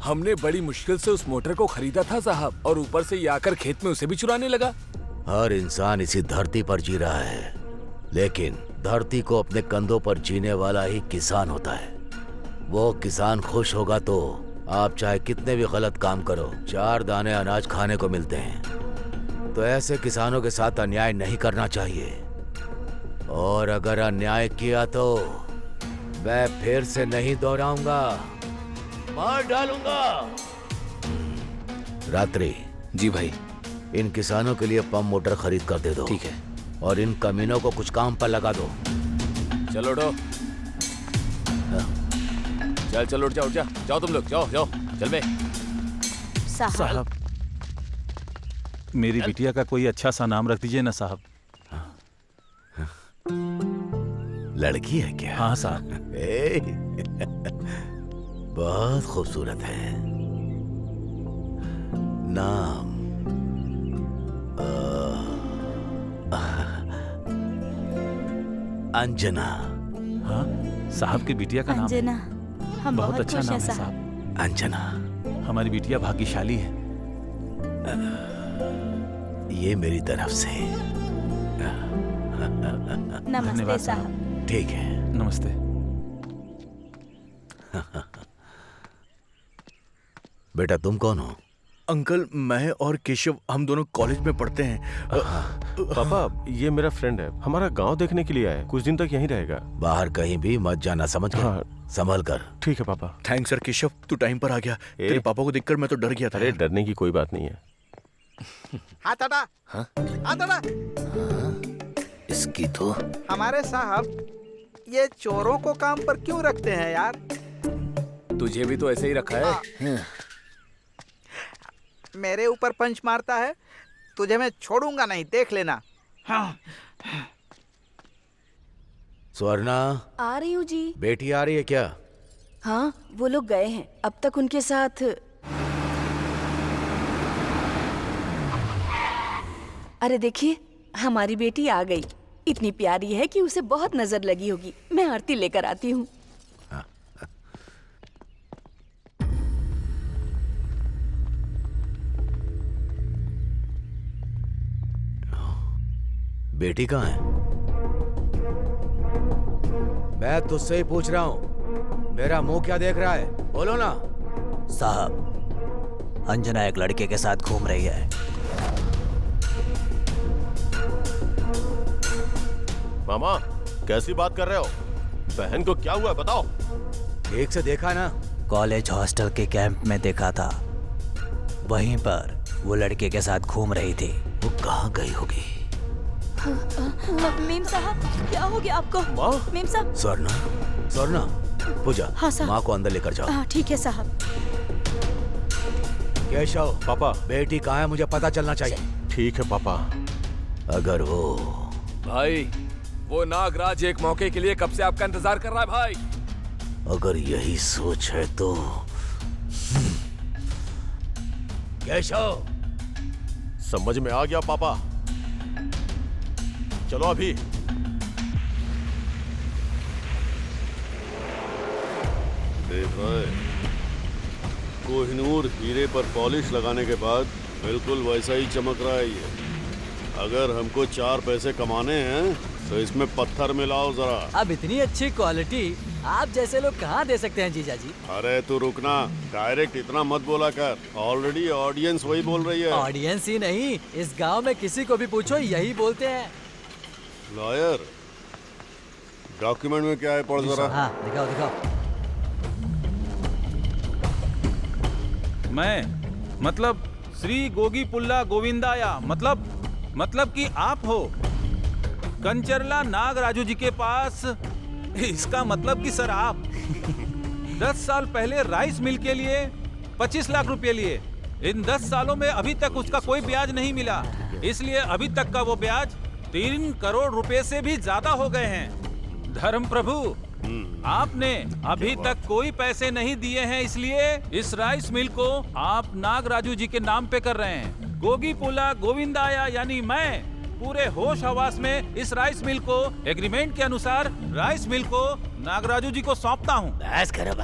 हमने बड़ी मुश्किल से उस मोटर को खरीदा था साहब, और ऊपर से ये आकर खेत में उसे भी चुराने लगा। हर इंसान इसी धरती पर जी रहा है, लेकिन धरती को अपने कंधों पर जीने वाला ही किसान होता है। वो किसान खुश होगा तो आप चाहे कितने भी गलत काम करो, 4 दाने अनाज खाने को मिलते हैं। तो ऐसे किसानों के साथ अन्याय नहीं करना चाहिए। और अगर अन्याय किया तो मैं फिर से नहीं दोहराऊंगा, मार डालूंगा। रात्रि। जी भाई। इन किसानों के लिए पंप मोटर खरीद कर दे दो। ठीक है। और इन कमीनों को कुछ काम पर लगा दो। चलो उठो। चल चलो उठ जाओ, जाओ तुम लोग, जाओ चल बे। साहब, मेरी बिटिया का कोई अच्छा सा नाम रख दीजिए ना साहब। लड़की है क्या? हाँ साहब। बहुत खूबसूरत है। नाम अंजना। हाँ साहब की बिटिया का नाम है। अंजना, हम बहुत अच्छा खुश नाम हैं है साहब। साहब। अंजना, हमारी बिटिया भाग्यशाली है। ये मेरी तरफ से। नमस्ते साहब। ठीक है। नमस्ते। बेटा तुम कौन हो? अंकल, मैं और केशव हम दोनों कॉलेज में पढ़ते हैं। पापा, ये मेरा फ्रेंड है, हमारा गांव देखने के लिए आया है, कुछ दिन तक यहीं रहेगा। बाहर कहीं भी मत जाना, समझ गया? हाँ। संभल कर। ठीक है पापा। थैंक्स सर केशव, तू टाइम पर आ गया। तेरे पापा को देखकर मैं तो डर गया था। अरे डरने की कोई बात नहीं है। हाथ हटा। हाँ? हाथ हटा। इसकी तो हमारे साहब ये चोरों को काम पर क्यों रखते हैं यार? तुझे भी तो ऐसे ही रखा है। मेरे ऊपर पंच मारता है, तुझे मैं छोड़ूंगा नहीं, देख लेना। हाँ। स्वर्णा, आ रही हूँ जी। बेटी आ रही है क्या? हाँ, वो लोग गए हैं, अब तक उनके साथ। अरे देखिए, हमारी बेटी आ गई। इतनी प्यारी है कि उसे बहुत नजर लगी होगी। मैं आरती लेकर आती हूँ। बेटी कहाँ है? मैं तुझसे ही पूछ रहा हूँ, मेरा मुंह क्या देख रहा है? बोलो ना। साहब, अंजना एक लड़के के साथ घूम रही है। मामा, कैसी बात कर रहे हो? बहन को क्या हुआ बताओ। ठीक से देखा ना? कॉलेज हॉस्टल के कैंप में देखा था, वहीं पर वो लड़के के साथ घूम रही थी। वो कहाँ गई होगी? मीम साहब, क्या हो गया आपको? मीम साहब। स्वर्णा, पूजा। हाँ साहब। माँ को अंदर लेकर जाओ। हाँ ठीक है साहब। केशव, पापा, बेटी कहाँ है मुझे पता चलना चाहिए। ठीक है पापा। अगर वो भाई, वो नागराज एक मौके के लिए कब से आपका इंतजार कर रहा है भाई। अगर यही सोच है तो केशव। समझ में आ गया पापा, चलो अभी। देख रहा है, कोहिनूर हीरे पर पॉलिश लगाने के बाद बिल्कुल वैसा ही चमक रहा है ये। अगर हमको 4 पैसे कमाने हैं तो इसमें पत्थर मिलाओ जरा। अब इतनी अच्छी क्वालिटी आप जैसे लोग कहाँ दे सकते हैं जीजा जी? अरे तू रुकना, डायरेक्ट इतना मत बोला कर, ऑलरेडी ऑडियंस वही बोल रही है। ऑडियंस ही नहीं, इस गांव में किसी को भी पूछो यही बोलते हैं। लॉयर, डॉक्यूमेंट में क्या है पढ़ जरा। हाँ दिखाओ दिखाओ। मैं मतलब श्री गोगी पुल्ला गोविंदाया, मतलब कि आप हो कंचरला नागराजू जी के पास। इसका मतलब कि सर आप 10 साल पहले राइस मिल के लिए 25 लाख रुपए लिए। इन 10 सालों में अभी तक उसका कोई ब्याज नहीं मिला, इसलिए अभी तक का वो ब्याज 3 करोड़ रुपए से भी ज्यादा हो गए हैं। धर्म प्रभु, आपने अभी तक कोई पैसे नहीं दिए हैं, इसलिए इस राइस मिल को आप नागराजू जी के नाम पे कर रहे हैं। गोगी पुला गोविंदाया यानी मैं पूरे होश हवास में इस राइस मिल को एग्रीमेंट के अनुसार राइस मिल को नागराजू जी को सौंपता हूँ। बस करो।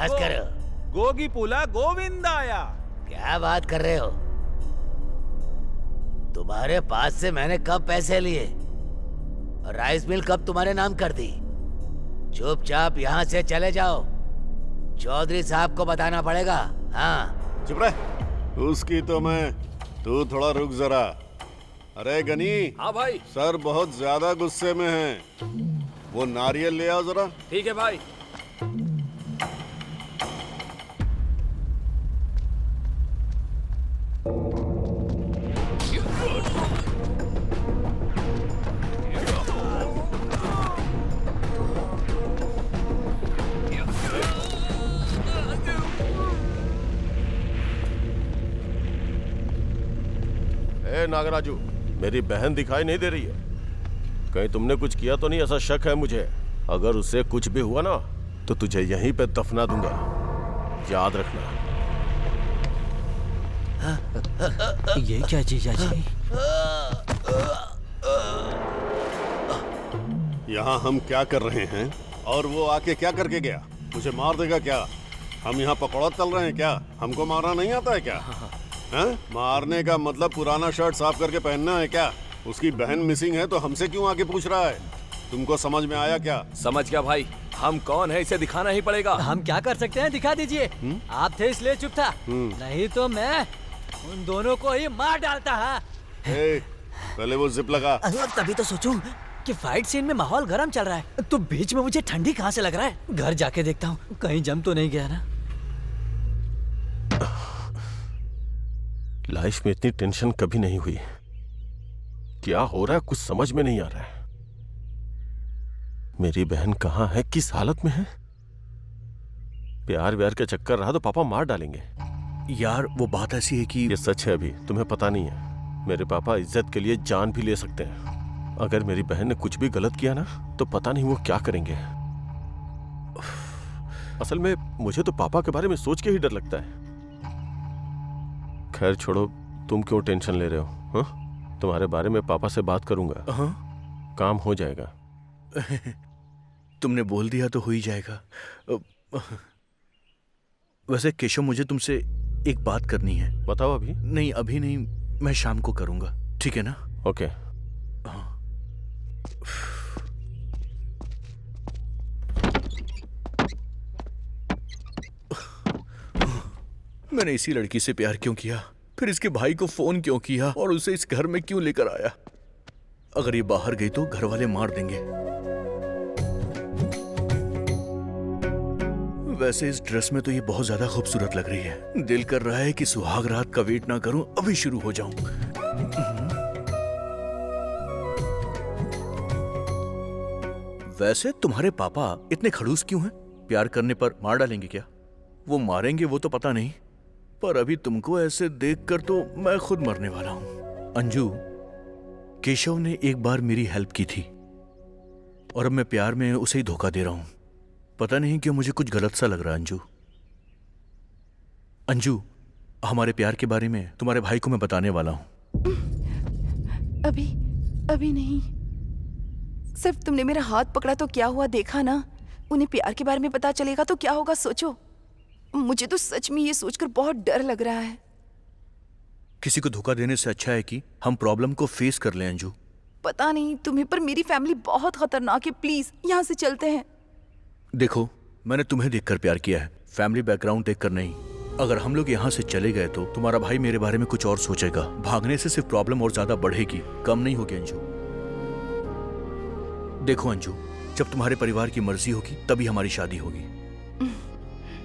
गोगी पुला गोविंदाया। क्या बात कर रहे हो? तुम्हारे पास से मैंने कब पैसे लिए और राइस मिल कब तुम्हारे नाम कर दी? चुपचाप यहाँ से चले जाओ, चौधरी साहब को बताना पड़ेगा। हाँ चुप रह। उसकी तो मैं, तू थोड़ा रुक जरा। अरे गनी। हाँ भाई। सर बहुत ज्यादा गुस्से में हैं। वो नारियल ले आओ जरा। ठीक है भाई। ए नागराजू, मेरी बहन दिखाई नहीं दे रही है। कहीं तुमने कुछ किया तो नहीं? ऐसा शक है मुझे। अगर उससे कुछ भी हुआ ना तो तुझे यहीं पे दफना दूंगा, याद रखना। ये क्या जीजा जी? यहाँ हम क्या कर रहे हैं और वो आके क्या करके गया? मुझे मार देगा क्या? हम यहाँ पकौड़ा तल रहे हैं क्या? हमको मारना नहीं आता है क्या? हैं? मारने का मतलब पुराना शर्ट साफ करके पहनना है क्या? उसकी बहन मिसिंग है तो हमसे क्यों आके पूछ रहा है? तुमको समझ में आया क्या? समझ गया भाई, हम कौन है इसे दिखाना ही पड़ेगा। हम क्या कर सकते हैं, दिखा दीजिए। आप थे इसलिए चुप था, नहीं तो मैं उन दोनों को ही मार डालता है। पहले वो जिप लगा। तभी तो सोचूं कि फाइट सीन में माहौल गर्म चल रहा है, तो बीच में मुझे ठंडी कहाँ से लग रहा है। घर जाके देखता हूँ कहीं जम तो नहीं गया ना। लाइफ में इतनी टेंशन कभी नहीं हुई। क्या हो रहा है कुछ समझ में नहीं आ रहा है। मेरी बहन कहाँ है, किस हालत में है? प्यार व्यार का चक्कर रहा तो पापा मार डालेंगे। यार वो बात ऐसी है कि ये सच है, अभी तुम्हें पता नहीं है। मेरे पापा इज्जत के लिए जान भी ले सकते हैं। अगर मेरी बहन ने कुछ भी गलत किया ना तो पता नहीं वो क्या करेंगे। असल में मुझे तो पापा के बारे में सोच के ही डर लगता है। खैर छोड़ो, तुम क्यों टेंशन ले रहे हो? हाँ, तुम्हारे बारे में पापा से बात करूंगा। हाँ? काम हो जाएगा। तुमने बोल दिया तो हो ही जाएगा। वैसे केशव, मुझे तुमसे एक बात करनी है। बताओ। अभी नहीं, अभी नहीं, मैं शाम को करूंगा, ठीक है ना? ओके। मैंने इसी लड़की से प्यार क्यों किया, फिर इसके भाई को फोन क्यों किया और उसे इस घर में क्यों लेकर आया? अगर ये बाहर गई तो घर वाले मार देंगे। वैसे इस ड्रेस में तो ये बहुत ज्यादा खूबसूरत लग रही है। दिल कर रहा है कि सुहाग रात का वेट ना करूं, अभी शुरू हो जाऊं। वैसे तुम्हारे पापा इतने खड़ूस क्यों हैं? प्यार करने पर मार डालेंगे क्या? वो मारेंगे वो तो पता नहीं, पर अभी तुमको ऐसे देखकर तो मैं खुद मरने वाला हूं। अंजू, केशव ने एक बार मेरी हेल्प की थी और अब मैं प्यार में उसे ही धोखा दे रहा हूं। पता नहीं क्यों मुझे कुछ गलत सा लग रहा है। अंजू, अंजू, हमारे प्यार के बारे में तुम्हारे भाई को मैं बताने वाला हूं। अभी नहीं। सिर्फ तुमने मेरा हाथ पकड़ा तो क्या हुआ, देखा ना? उन्हें प्यार के बारे में पता चलेगा तो क्या होगा, सोचो। मुझे तो सच में ये सोचकर बहुत डर लग रहा है। किसी को धोखा देने से अच्छा है कि हम प्रॉब्लम को फेस कर लें। अंजू, पता नहीं तुम्हें, पर मेरी फैमिली बहुत खतरनाक है। प्लीज यहाँ से चलते हैं। देखो, मैंने तुम्हें देखकर प्यार किया है, फैमिली बैकग्राउंड देखकर नहीं। अगर हम लोग यहाँ से चले गए तो तुम्हारा भाई मेरे बारे में कुछ और सोचेगा। भागने से सिर्फ प्रॉब्लम और ज्यादा बढ़ेगी, कम नहीं होगी। अंजू देखो, अंजू, जब तुम्हारे परिवार की मर्जी होगी तभी हमारी शादी होगी,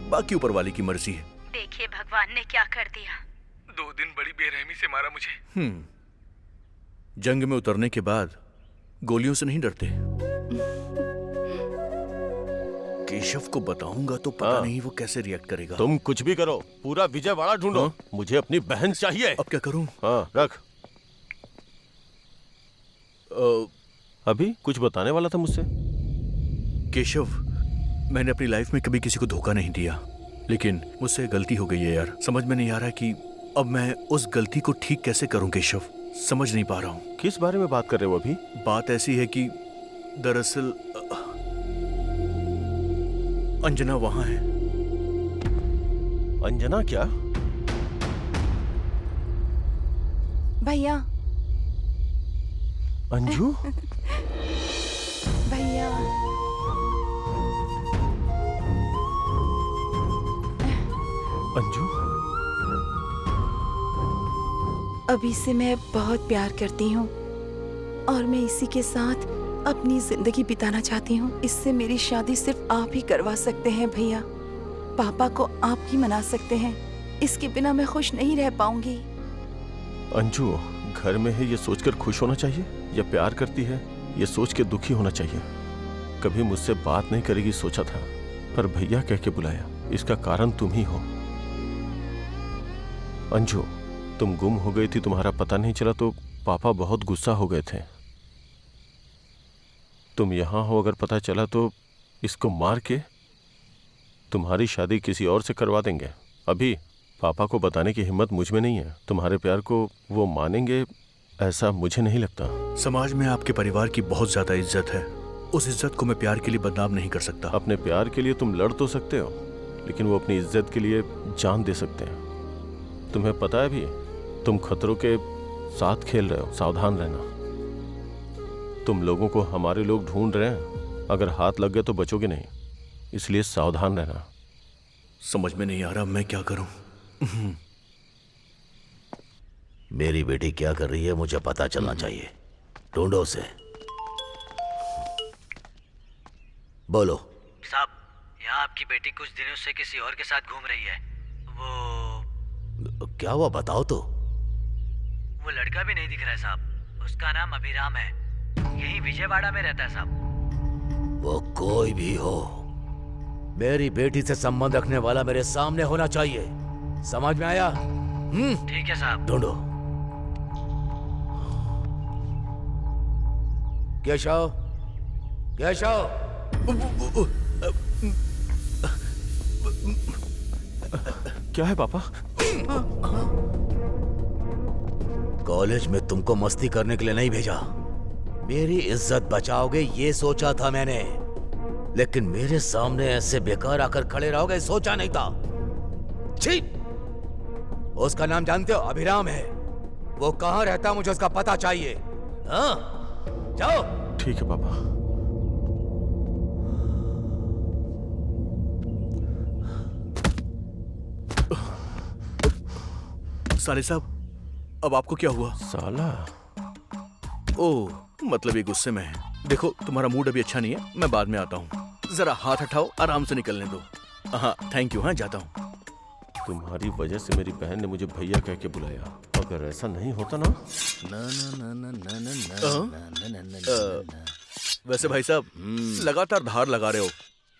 बाकी ऊपर वाले की मर्जी है। देखिए भगवान ने क्या कर दिया। 2 दिन बड़ी बेरहमी से मारा मुझे। जंग में उतरने के बाद गोलियों से नहीं डरते। केशव को बताऊंगा तो पता नहीं वो कैसे रिएक्ट करेगा। तुम कुछ भी करो, पूरा विजयवाड़ा ढूंढो। मुझे अपनी बहन चाहिए। अब क्या करूं? हाँ, रख। अभी कुछ बताने वाला था मुझसे। केशव, मैंने अपनी लाइफ में कभी किसी को धोखा नहीं दिया, लेकिन मुझसे गलती हो गई है यार। समझ में नहीं आ रहा कि अब मैं उस गलती को ठीक कैसे करूं। केशव, समझ नहीं पा रहा हूं। किस बारे में बात कर रहे हो अभी? बात ऐसी है कि दरअसल अंजना वहां है। अंजना क्या? भैया। अंजू? भैया। अंजू? अभी से मैं बहुत प्यार करती हूँ और मैं इसी के साथ अपनी जिंदगी बिताना चाहती हूँ। इससे मेरी शादी सिर्फ आप ही करवा सकते हैं भैया। पापा को आप ही मना सकते हैं। इसके बिना मैं खुश नहीं रह पाऊंगी। अंजू, घर में है ये सोचकर खुश होना चाहिए या प्यार करती है ये सोच के दुखी होना चाहिए? कभी मुझसे बात नहीं करेगी सोचा था, पर भैया कह के बुलाया। इसका कारण तुम ही हो। अंजू, तुम गुम हो गई थी, तुम्हारा पता नहीं चला तो पापा बहुत गुस्सा हो गए थे। तुम यहाँ हो, अगर पता चला तो इसको मार के तुम्हारी शादी किसी और से करवा देंगे। अभी पापा को बताने की हिम्मत मुझ में नहीं है। तुम्हारे प्यार को वो मानेंगे ऐसा मुझे नहीं लगता। समाज में आपके परिवार की बहुत ज्यादा इज्जत है। उस इज्जत को मैं प्यार के लिए बदनाम नहीं कर सकता। अपने प्यार के लिए तुम लड़ तो सकते हो, लेकिन वो अपनी इज्जत के लिए जान दे सकते हैं। तुम्हें पता है भी, तुम खतरों के साथ खेल रहे हो। सावधान रहना। तुम लोगों को हमारे लोग ढूंढ रहे हैं, अगर हाथ लग गए तो बचोगे नहीं, इसलिए सावधान रहना। समझ में नहीं आ रहा मैं क्या करूं। मेरी बेटी क्या कर रही है मुझे पता चलना चाहिए। ढूंढो उसे। बोलो। साहब, यहाँ आपकी बेटी कुछ दिनों से किसी और के साथ घूम रही है। वो क्या हुआ बताओ तो। वो लड़का भी नहीं दिख रहा है साहब। उसका नाम अभिराम है, यही विजयवाड़ा में रहता है साहब। वो कोई भी हो, मेरी बेटी से संबंध रखने वाला मेरे सामने होना चाहिए। समझ में आया? ठीक है साहब। ढूंढो। केशव, केशव। क्या है पापा? कॉलेज में तुमको मस्ती करने के लिए नहीं भेजा। मेरी इज्जत बचाओगे ये सोचा था मैंने, लेकिन मेरे सामने ऐसे बेकार आकर खड़े रहोगे सोचा नहीं था। छी! उसका नाम जानते हो? अभिराम है। वो कहाँ रहता मुझे उसका पता चाहिए। हाँ, जाओ। ठीक है पापा। साले साहब, अब आपको क्या हुआ? साला? ओह, मतलब ये गुस्से में है। देखो, तुम्हारा मूड अभी अच्छा नहीं है, मैं बाद में आता हूँ। जरा हाथ हटाओ, आराम से निकलने दो। हाँ, थैंक यू। हाँ, जाता हूँ। तुम्हारी वजह से मेरी बहन ने मुझे भैया कह के बुलाया। अगर ऐसा नहीं होता ना। वैसे भाई साहब, लगातार धार लगा रहे हो,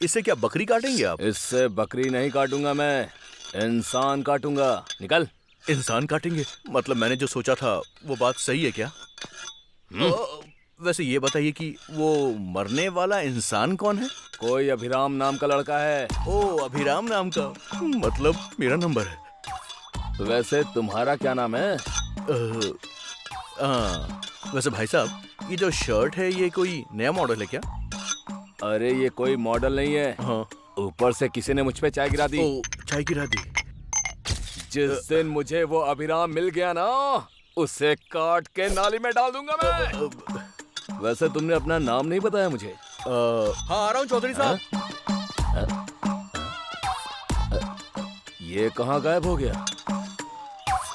इससे क्या बकरी काटेंगे आप? इससे बकरी नहीं काटूंगा मैं, इंसान काटूंगा। निकल। इंसान काटेंगे? मतलब मैंने जो सोचा था वो बात सही है क्या? वैसे ये बताइए कि वो मरने वाला इंसान कौन है? कोई अभिराम नाम का लड़का है। ओह, अभिराम नाम का? मतलब मेरा नंबर है। वैसे तुम्हारा क्या नाम है? वैसे भाई साहब, ये जो शर्ट है ये कोई नया मॉडल है क्या? अरे ये कोई मॉडल नहीं है। हाँ। ऊपर से किसी ने मुझ पे चाय गिरा दी। चाय गिरा दी? जिस दिन मुझे वो अभिराम मिल गया ना, उसे काट के नाली में डाल दूंगा मैं। वैसे तुमने अपना नाम नहीं बताया मुझे। हाँ, आ रहा हूँ चौधरी साहब। ये कहाँ गायब हो गया?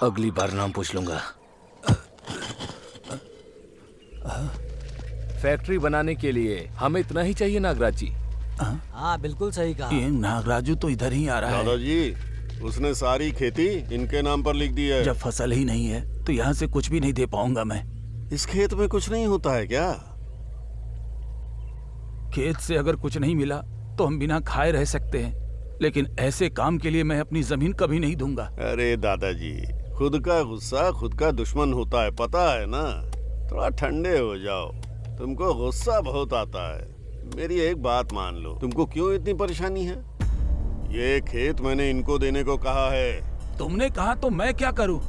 अगली बार नाम पूछ लूंगा। फैक्ट्री बनाने के लिए हमें इतना ही चाहिए नागराज जी। हाँ, बिल्कुल सही कहा। ये नागराजू तो इधर ही आ रहा है। दादाजी, उसने सारी खेती इनके नाम पर लिख दी है। जब फसल ही नहीं है तो यहाँ से कुछ भी नहीं दे पाऊंगा मैं। इस खेत में कुछ नहीं होता है क्या? खेत से अगर कुछ नहीं मिला तो हम बिना खाए रह सकते हैं, लेकिन ऐसे काम के लिए मैं अपनी जमीन कभी नहीं दूंगा। अरे दादाजी, खुद का गुस्सा खुद का दुश्मन होता है, पता है ना। थोड़ा ठंडे हो जाओ, तुमको गुस्सा बहुत आता है। मेरी एक बात मान लो, तुमको क्यों इतनी परेशानी है? ये खेत मैंने इनको देने को कहा है। तुमने कहा तो मैं क्या करूं?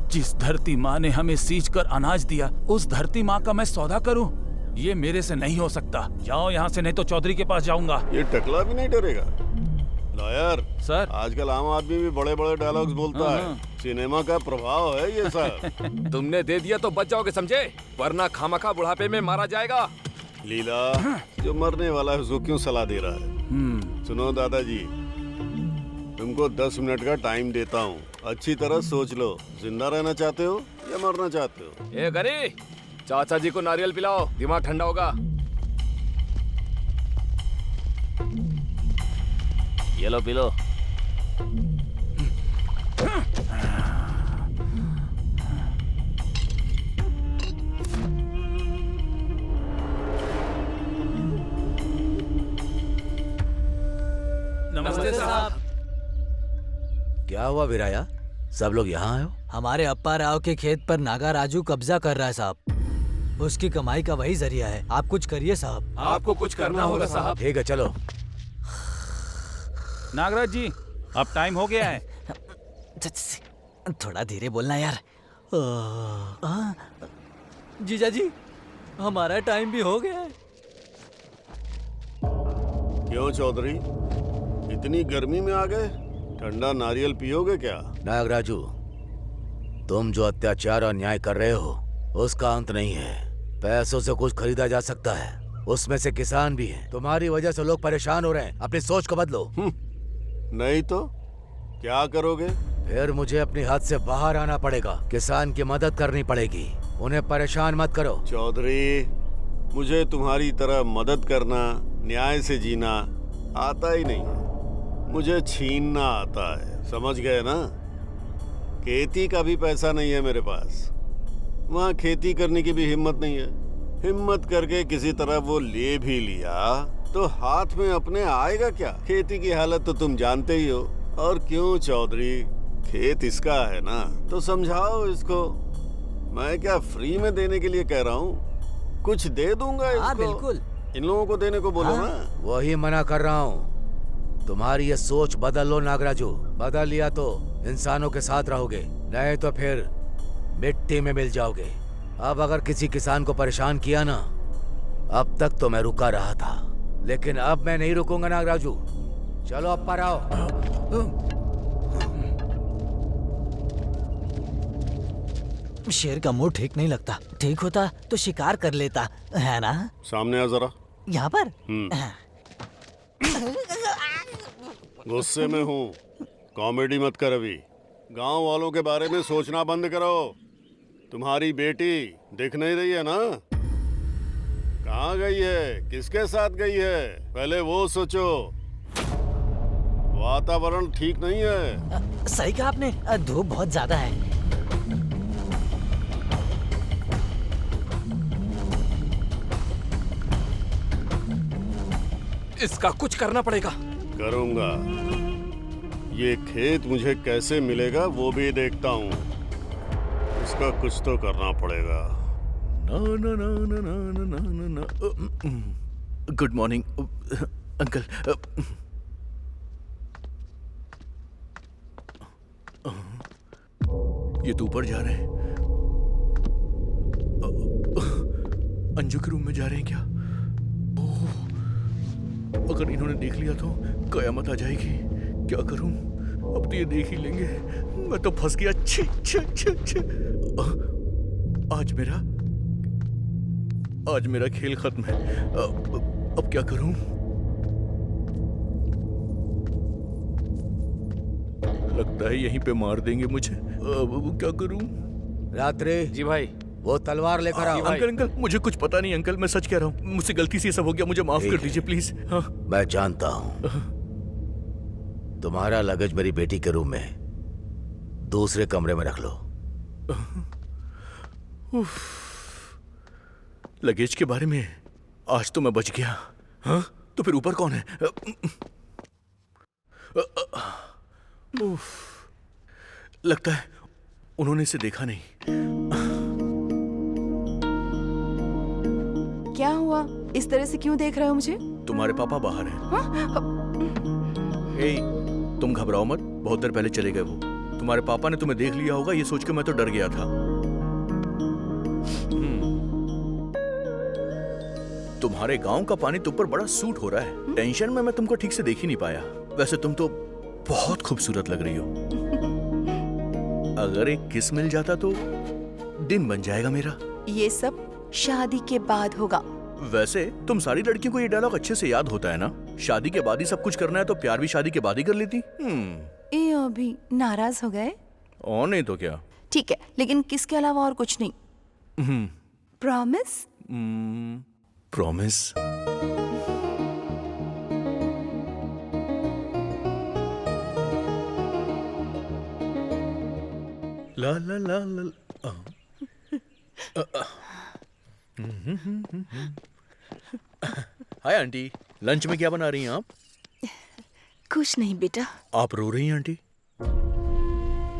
जिस धरती माँ ने हमें सींच कर अनाज दिया, उस धरती माँ का मैं सौदा करूं? ये मेरे से नहीं हो सकता। जाओ यहाँ से, नहीं तो चौधरी के पास जाऊंगा। ये टकला भी नहीं डरेगा? लॉयर सर, आजकल आम आदमी भी बड़े बड़े डायलॉग्स बोलता है। सिनेमा का प्रभाव है ये सब। तुमने दे दिया तो बच जाओगे समझे, वरना खामखा बुढ़ापे में मारा जाएगा। लीला, जो मरने वाला है उसको क्यों सलाह दे रहा है? सुनो दादाजी, तुमको 10 मिनट का टाइम देता हूँ। अच्छी तरह सोच लो, जिंदा रहना चाहते हो या मरना चाहते हो? ए गनी, चाचा जी को नारियल पिलाओ, दिमाग ठंडा होगा। ये लो पी लो। नमस्ते साहब। क्या हुआ वीराया? सब लोग यहाँ आए हो? हमारे अप्पा राव के खेत पर नागा राजू कब्जा कर रहा है साहब। उसकी कमाई का वही जरिया है। आप कुछ करिए साहब। आपको कुछ करना होगा साहब। ठीक है चलो। नागराज जी, अब टाइम हो गया है। थोड़ा धीरे बोलना यार। जीजा जी, हमारा टाइम भी हो गया है। क्यों चौधरी, इतनी गर्मी में आ गए? ठंडा नारियल पियोगे क्या? नागराजू, तुम जो अत्याचार और अन्याय कर रहे हो उसका अंत नहीं है। पैसों से कुछ खरीदा जा सकता है, उसमें से किसान भी हैं। तुम्हारी वजह से लोग परेशान हो रहे हैं। अपनी सोच को बदलो। नहीं तो क्या करोगे? फिर मुझे अपनी हद से बाहर आना पड़ेगा। किसान की मदद करनी पड़ेगी। उन्हें परेशान मत करो। चौधरी, मुझे तुम्हारी तरह मदद करना, न्याय से जीना आता ही नहीं है। मुझे छीनना आता है, समझ गए ना? खेती का भी पैसा नहीं है मेरे पास। वहाँ खेती करने की भी हिम्मत नहीं है। हिम्मत करके किसी तरह वो ले भी लिया तो हाथ में अपने आएगा क्या? खेती की हालत तो तुम जानते ही हो। और क्यों चौधरी, खेत इसका है ना, तो समझाओ इसको। मैं क्या फ्री में देने के लिए कह रहा हूँ, कुछ दे दूंगा इसको। बिल्कुल। इन लोगों को देने को बोलो ना। वही मना कर रहा हूँ। तुम्हारी ये सोच बदल लो नागराजू। बदल लिया तो इंसानों के साथ रहोगे, नहीं तो फिर मिट्टी में मिल जाओगे। अब अगर किसी किसान को परेशान किया ना, अब तक तो मैं रुका रहा था, लेकिन अब मैं नहीं रुकूंगा नागराजू। चलो अप्पा राव। शेर का मुंह ठीक नहीं लगता। ठीक होता तो शिकार कर लेता, है ना? सामने आ जरा। यहाँ पर? गुस्से में हूँ, कॉमेडी मत कर अभी। गांव वालों के बारे में सोचना बंद करो। तुम्हारी बेटी दिख नहीं रही है ना? कहाँ गई है, किसके साथ गई है, पहले वो सोचो। वातावरण ठीक नहीं है। सही कहा आपने, धूप बहुत ज्यादा है। इसका कुछ करना पड़ेगा। करूंगा। ये खेत मुझे कैसे मिलेगा वो भी देखता हूँ। इसका कुछ तो करना पड़ेगा। ना ना ना ना ना ना ना ना। Good morning uncle. ये तो ऊपर जा रहे हैं। अंजू के रूम में जा रहे हैं क्या? अगर इन्होंने देख लिया तो कयामत आ जाएगी। क्या करूं? अब तो ये देख ही लेंगे। मैं तो फंस गया। छी छी छी छी। आज मेरा खेल खत्म है। अब क्या करूं? लगता है यहीं पे मार देंगे मुझे। अब क्या करूं? रात्रि जी भाई। वो तलवार लेकर आओ। अंकल मुझे कुछ पता नहीं अंकल, मैं सच कह रहा हूँ। मुझसे गलती से सब हो गया, मुझे माफ कर दीजिए प्लीज। हाँ। मैं जानता हूँ तुम्हारा लगेज मेरी बेटी के रूम में दूसरे कमरे में रख लो। लगेज के बारे में आज तो मैं बच गया। हाँ? तो फिर ऊपर कौन है? लगता है उन्होंने इसे देखा नहीं। क्या हुआ? इस तरह से क्यों देख रहे हो मुझे? तुम्हारे पापा बाहर हैं। ए, तुम घबराओ मत, बहुत देर पहले चले गए वो। तुम्हारे पापा ने तुम्हें देख लिया होगा, ये सोच के मैं तो डर गया था। तुम्हारे गांव का पानी तुम पर बड़ा सूट हो रहा है। टेंशन में मैं तुमको ठीक से देख ही नहीं पाया। वैसे तुम तो बहुत खूबसूरत लग रही हो। अगर एक किस मिल जाता तो दिन बन जाएगा मेरा। ये सब शादी के बाद होगा। वैसे तुम सारी लड़कियों को ये डायलॉग अच्छे से याद होता है ना? शादी के बाद ही सब कुछ करना है तो प्यार भी शादी के बाद ही कर लेती। ये अभी नाराज हो गए? और नहीं तो क्या। ठीक है, लेकिन किसके अलावा और कुछ नहीं। प्रॉमिस? प्रॉमिस। ला ला ला ला हाय आंटी, लंच में क्या बना रही हैं आप? कुछ नहीं बेटा। आप रो रही हैं आंटी?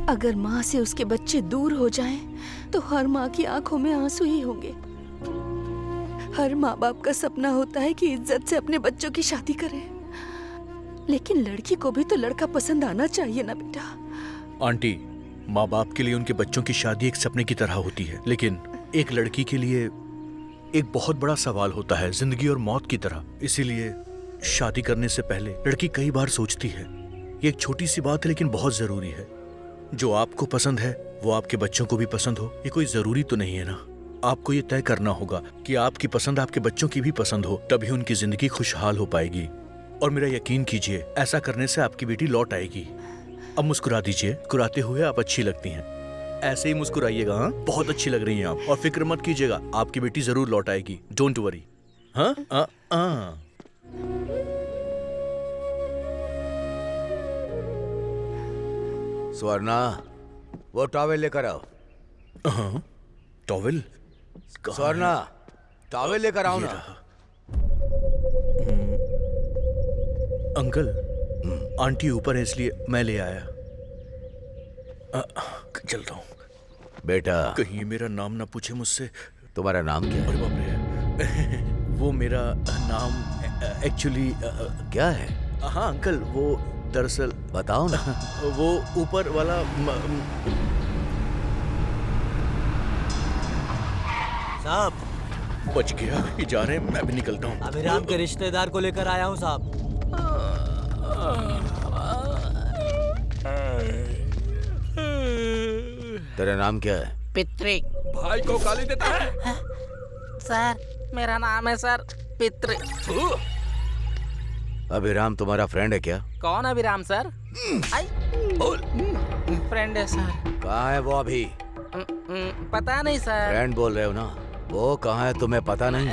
अगर माँ से उसके बच्चे दूर हो जाएं, तो हर माँ की आंखों में आंसू ही होंगे। हर माँ बाप का सपना होता है कि इज्जत से अपने बच्चों की शादी करें, लेकिन लड़की को भी तो लड़का पसंद आना चाहिए ना बेटा। आंटी, माँ बाप के लिए उनके बच्चों की शादी एक सपने की तरह होती है, लेकिन एक लड़की के लिए एक बहुत बड़ा सवाल होता है, जिंदगी और मौत की तरह। इसीलिए शादी करने से पहले लड़की कई बार सोचती है। ये एक छोटी सी बात है, लेकिन बहुत जरूरी है। जो आपको पसंद है वो आपके बच्चों को भी पसंद हो, ये कोई जरूरी तो नहीं है ना। आपको ये तय करना होगा कि आपकी पसंद आपके बच्चों की भी पसंद हो, तभी उनकी जिंदगी खुशहाल हो पाएगी। और मेरा यकीन कीजिए, ऐसा करने से आपकी बेटी लौट आएगी। अब मुस्कुरा दीजिए, मुस्कुराते हुए आप अच्छी लगती हैं। ऐसे ही मुस्कुराइएगा। हाँ, बहुत अच्छी लग रही हैं आप। और फिक्र मत कीजिएगा, आपकी बेटी जरूर लौट आएगी। Don't worry. हाँ स्वर्णा, वो टॉवेल लेकर आओ। हाँ, टॉवेल? स्वर्णा, टॉवेल लेकर आओ ना। अंकल, आंटी ऊपर है इसलिए मैं ले आया। चलता हूँ। बेटा, कहीं मेरा नाम ना पूछे मुझसे। तुम्हारा नाम क्या है? अरे बाप रे, वो मेरा नाम एक्चुअली क्या है? हाँ अंकल, वो दरअसल बताओ ना। वो ऊपर वाला साहब बच गया। ये जा रहे हैं, मैं भी निकलता हूँ। अभिराम के रिश्तेदार को लेकर आया हूँ साहब। तेरा नाम क्या है? पितृ। भाई को गाली देता है? सर मेरा नाम है सर पितृ। अभिराम तुम्हारा फ्रेंड है क्या? कौन अभिराम सर? फ्रेंड है सर। कहाँ है वो अभी? पता नहीं सर। फ्रेंड बोल रहे हो ना, वो कहाँ है तुम्हें पता नहीं?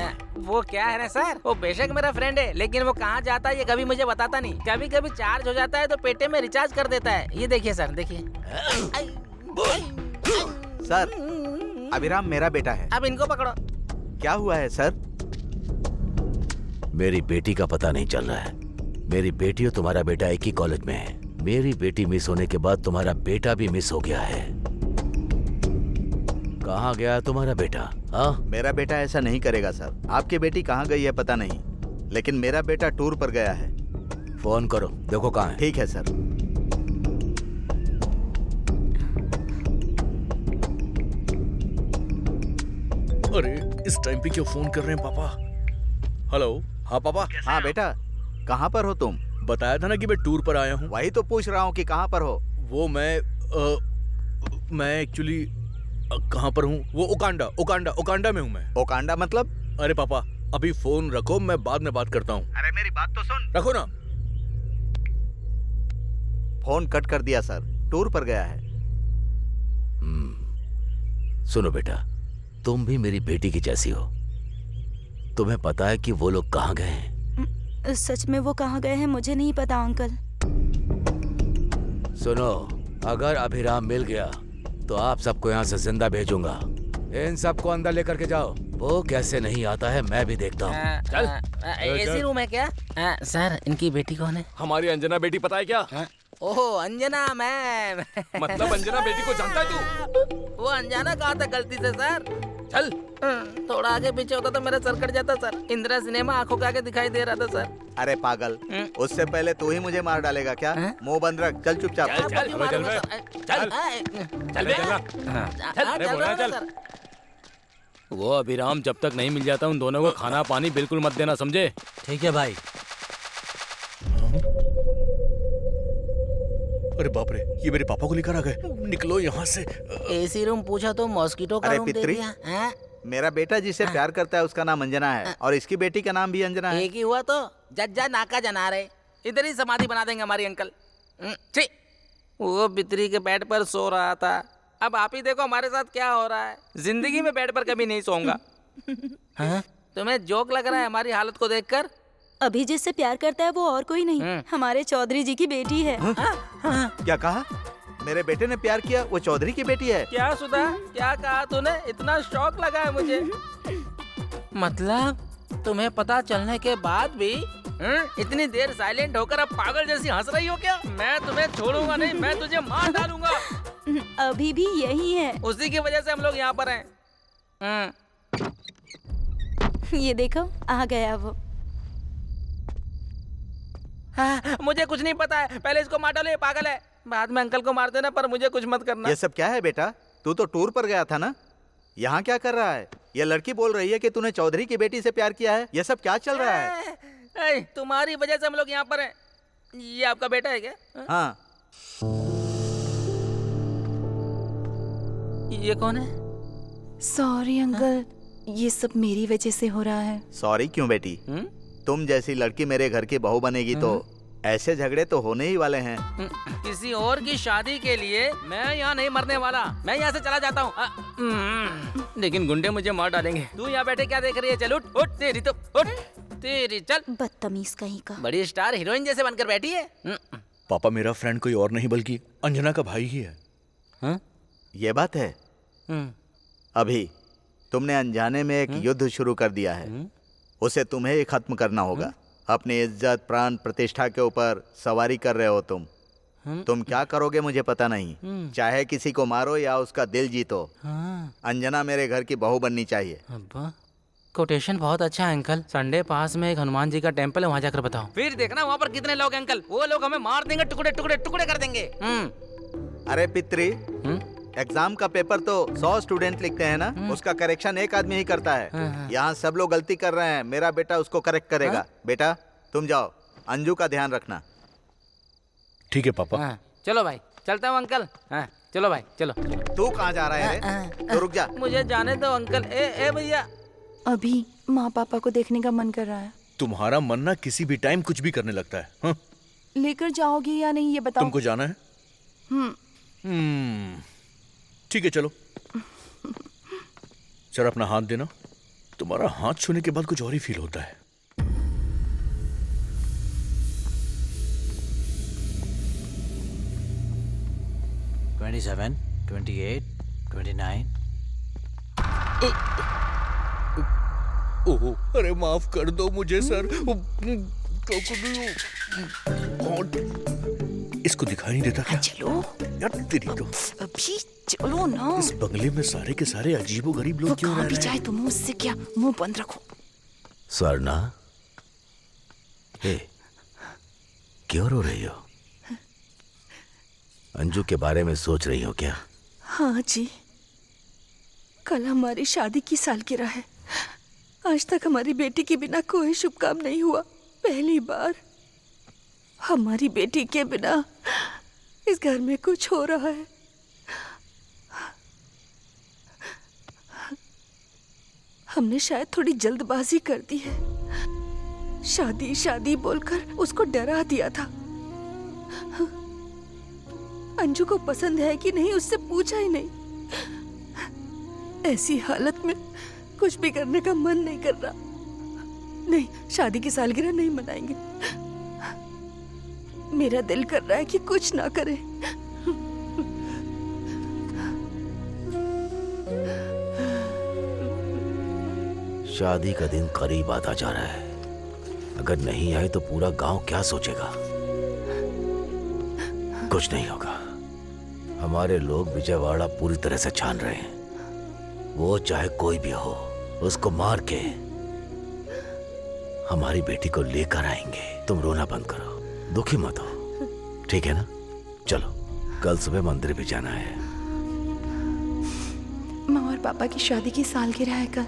वो क्या है ना सर, वो बेशक मेरा फ्रेंड है, लेकिन वो कहाँ जाता है ये कभी मुझे बताता नहीं। कभी कभी चार्ज हो जाता है तो पेटे में रिचार्ज कर देता है। ये देखिए सर, देखिए। सर, अभिराम मेरा बेटा है। अब इनको पकड़ो। क्या हुआ है सर? मेरी बेटी का पता नहीं चल रहा है। मेरी बेटी और तुम्हारा बेटा एक ही कॉलेज में है। मेरी बेटी मिस होने के बाद तुम्हारा बेटा भी मिस हो गया है। कहाँ गया तुम्हारा बेटा? हाँ, मेरा बेटा ऐसा नहीं करेगा सर। आपकी बेटी कहाँ गई है पता नहीं, लेकिन मेरा बेटा टूर पर गया है। फोन करो, देखो कहाँ है। ठीक है सर। अरे इस टाइम पे क्यों फोन कर रहे हैं पापा? हेलो। हाँ पापा। हाँ बेटा, कहाँ पर हो तुम? बताया था ना कि मैं टूर पर आया हूँ। वही तो पूछ रहा हूँ कि कहाँ पर हो। वो मैं एक्चुअली कहाँ पर हूँ? वो ओकांडा में हूँ मैं। ओकांडा मतलब? अरे पापा अभी फोन रखो, मैं बाद में बात करता हूँ। अरे मेरी बात तो सुन। रखो ना। फोन कट कर दिया सर, टूर पर गया है। सुनो बेटा, तुम भी मेरी बेटी की जैसी हो। तुम्हें पता है कि वो लोग कहाँ गए हैं? सच में वो कहाँ गए हैं मुझे नहीं पता अंकल। सुनो, अगर अभिराम मिल गया तो आप सबको यहाँ से जिंदा भेजूंगा। इन सबको अंदर लेकर के जाओ। वो कैसे नहीं आता है मैं भी देखता हूँ। चल। एसी रूम है क्या? सर इनकी बेटी कौन है? हमारी अंजना बेटी पता है क्या? ओहो अंजना मैम। मतलब अंजना बेटी को जानता है तू? वो अनजाना कहा था गलती से सर। चल। थोड़ा आगे पीछे होता तो मेरा सर कट जाता सर। इंदिरा सिनेमा आंखों के आगे दिखाई दे रहा था सर। अरे पागल, उससे पहले तू ही मुझे मार डालेगा क्या? मुंह बंद रख, चल चुपचाप। वो अभिराम जब तक नहीं मिल जाता उन दोनों को खाना पानी बिल्कुल मत देना, समझे? ठीक है भाई। अरे बाप रे, ये मेरे पापा को लेकर आ गए। निकलो यहाँ से। एसी रूम पूछा तो मॉस्किटो का अरे रूम दे पितरी, दिया। मेरा बेटा जिसे प्यार करता है उसका नाम अंजना है, और इसकी बेटी का नाम भी अंजना है। एक ही हुआ तो जज्जा नाका जना रहे। इधर ही समाधि बना देंगे हमारी अंकल। ठीक। वो बितरी के बेड पर सो रहा था। अब आप ही देखो हमारे साथ क्या हो रहा है। जिंदगी में बेड पर कभी नहीं सोऊंगा। हाँ? तुम्हें जोक लग रहा है हमारी हालत को देखकर? अभी जिससे प्यार करता है वो और कोई नहीं, हमारे चौधरी जी की बेटी है। क्या कहा? मेरे बेटे ने प्यार किया? वो चौधरी की बेटी है? क्या सुधा, क्या कहा तूने? इतना शौक लगा है मुझे। मतलब तुम्हें पता चलने के बाद भी इतनी देर साइलेंट होकर अब पागल जैसी हंस रही हो क्या? मैं तुम्हें छोड़ूंगा नहीं, मैं तुझे मार डालूंगा। अभी भी यही है। उसी की वजह से हम लोग यहाँ पर हैं। ये देखो आ गया वो। हाँ, मुझे कुछ नहीं पता है। पहले इसको मार डालो, ये पागल है। बाद में अंकल को मार देना, पर मुझे कुछ मत करना। ये सब क्या है बेटा? तू तो टूर पर गया था ना, यहाँ क्या कर रहा है? ये लड़की बोल रही है कि तूने चौधरी की बेटी से प्यार किया है। ये सब क्या चल रहा है? तुम्हारी वजह से हम लोग यहाँ पर हैं। ये आपका बेटा है क्या? हाँ। ये कौन है? सॉरी अंकल, ये सब मेरी वजह से हो रहा है। सॉरी क्यों बेटी? तुम जैसी लड़की मेरे घर की बहू बनेगी तो ऐसे झगड़े तो होने ही वाले हैं। किसी और की शादी के लिए मैं यहाँ नहीं मरने वाला। मैं यहाँ से चला जाता हूँ। लेकिन गुंडे मुझे मार डालेंगे। तू यहाँ बैठे क्या देख रही है? चल उठ उठ, तेरी तो उठ, तेरी चल। बदतमीज कहीं का। बड़ी स्टार हीरोइन जैसे बनकर बैठी है। पापा मेरा फ्रेंड कोई और नहीं बल्कि अंजना का भाई ही है। हाँ? ये बात है। अभी तुमने अनजाने में एक युद्ध शुरू कर दिया है। उसे तुम्हें ही खत्म करना होगा। अपनी इज्जत, प्राण, प्रतिष्ठा के ऊपर सवारी कर रहे हो तुम। तुम क्या करोगे मुझे पता नहीं। चाहे किसी को मारो या उसका दिल जीतो, अंजना मेरे घर की बहू बननी चाहिए। कोटेशन बहुत अच्छा है अंकल। संडे पास में एक हनुमान जी का टेम्पल है, वहाँ जाकर बताओ। फिर देखना वहाँ पर कितने लोग हैं अंकल। वो लोग हमें मार देंगे, टुकड़े टुकड़े टुकड़े कर देंगे। अरे पित्री, एग्जाम का पेपर तो 100 स्टूडेंट लिखते हैं ना, उसका करेक्शन एक आदमी ही करता है। यहाँ सब लोग गलती कर रहे हैं, मेरा बेटा उसको करेक्ट करेगा। बेटा तुम जाओ, अंजू का ध्यान रखना। ठीक है पापा। चलो भाई, चलता हूँ अंकल। चलो भाई चलो। तू कहाँ जा रहा है? तो रुक जा। मुझे जाने दो अंकल। ए भैया। अभी माँ पापा को देखने का मन कर रहा है। तुम्हारा मन ना किसी भी टाइम कुछ भी करने लगता है। हाँ? लेकर जाओगे या नहीं ये बताओ। तुमको जाना है? ठीक है चलो। सर अपना हाथ देना। तुम्हारा हाथ छूने के बाद कुछ और ही फील होता है। $27, $28, $29। ओह, अरे माफ कर दो मुझे सर। इसको दिखाई नहीं देता क्या? चलो यार तेरी तो। अभी चलो ना। इस बंगले में सारे के सारे अजीबो गरीब लोग क्यों रह रहे हैं? चाहे तुम मुझसे क्या, मुंह बंद रखो। स्वर्णा, क्यों रो रही हो? अंजू के बारे में सोच रही हो क्या? हाँ जी, कल हमारी शादी की सालगिरह है। आज तक हमारी बेटी के बिना कोई शुभ काम नहीं हुआ। पहली बार हमारी बेटी के बिना इस घर में कुछ हो रहा है। हमने शायद थोड़ी जल्दबाजी कर दी है। शादी शादी बोलकर उसको डरा दिया था। अंजू को पसंद है कि नहीं उससे पूछा ही नहीं। ऐसी हालत में कुछ भी करने का मन नहीं कर रहा। नहीं, शादी की सालगिरह नहीं मनाएंगे। मेरा दिल कर रहा है कि कुछ ना करे। शादी का दिन करीब आता जा रहा है। अगर नहीं आए तो पूरा गांव क्या सोचेगा? कुछ नहीं होगा। हमारे लोग विजयवाड़ा पूरी तरह से छान रहे हैं। वो चाहे कोई भी हो, उसको मार के हमारी बेटी को लेकर आएंगे। तुम रोना बंद करो, दुखी मत हो, ठीक है ना? चलो, कल सुबह मंदिर भी जाना है। माँ और पापा की शादी की सालगिरह है कल।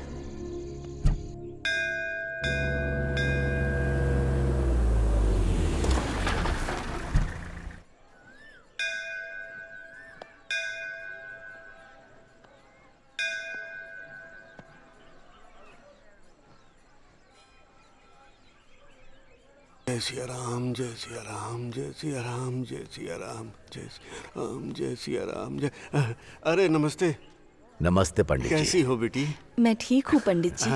जय सिया राम, जय सिया राम, जय सिया राम, जय सिया राम, जय सिया राम, जय सिया राम, जय। अरे नमस्ते। नमस्ते पंडित जी। कैसी हो बेटी? मैं ठीक हूँ पंडित जी।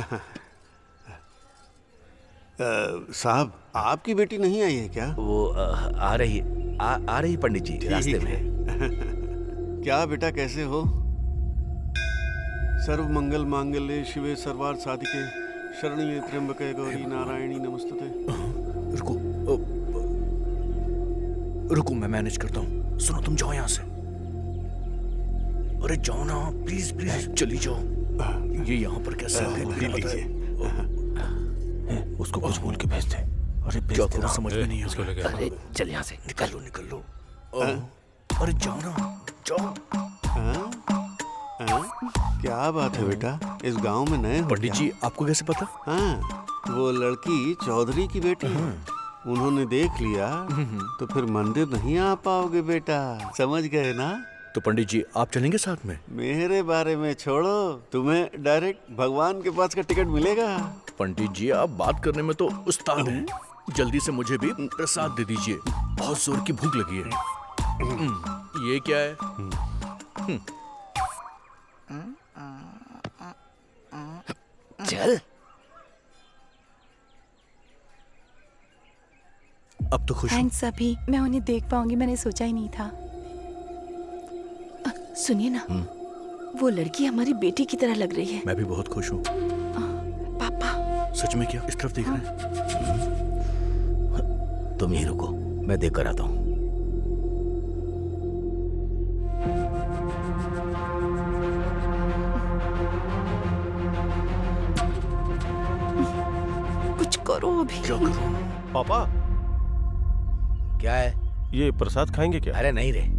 साहब, आपकी बेटी नहीं आई है क्या? वो आ रही पंडित जी, रास्ते में। क्या बेटा, कैसे हो? सर्व मंगल मांगल्ये शिवे सर्वार्थ साधिके शरण्ये त्र्यंबके गौरी नारायणी नमस्तुते। रुको, मैं मैनेज करता हूँ। सुनो, तुम जाओ यहाँ से। अरे जाओ ना, प्लीज प्लीज, चली जाओ। ये यहाँ पर कैसे लीजिए। उसको कुछ बोल के भेज दे। अरे क्या करूँ समझ में नहीं आ रहा। अरे चल यहाँ से, निकल लो। अरे जाओ ना, जाओ। क्या बात है बेटा, इस गांव में नए हो? पंडित जी, आपको कैसे पता? हाँ, वो लड़की चौधरी की बेटी है। उन्होंने देख लिया तो फिर मंदिर नहीं आ पाओगे बेटा, समझ गए ना? तो पंडित जी, आप चलेंगे साथ में? मेरे बारे में छोड़ो, तुम्हें डायरेक्ट भगवान के पास का टिकट मिलेगा। पंडित जी, आप बात करने में तो उस्ताद हैं। जल्दी से मुझे भी प्रसाद दे दीजिए, बहुत जोर की भूख लगी है। ये क्या है? चल। अब तो खुश हूँ। थैंक्स अभी, मैं उन्हें देख पाऊंगी, मैंने सोचा ही नहीं था। सुनिए ना, वो लड़की हमारी बेटी की तरह लग रही है। मैं भी बहुत खुश हूँ। पापा। सच में क्या? इस तरफ देख रहे हैं? तुम यहीं रुको, मैं देख कर आता हूँ। कुछ करो अभी। क्या करूँ? पापा, क्या है? ये प्रसाद खाएंगे क्या? अरे नहीं रे।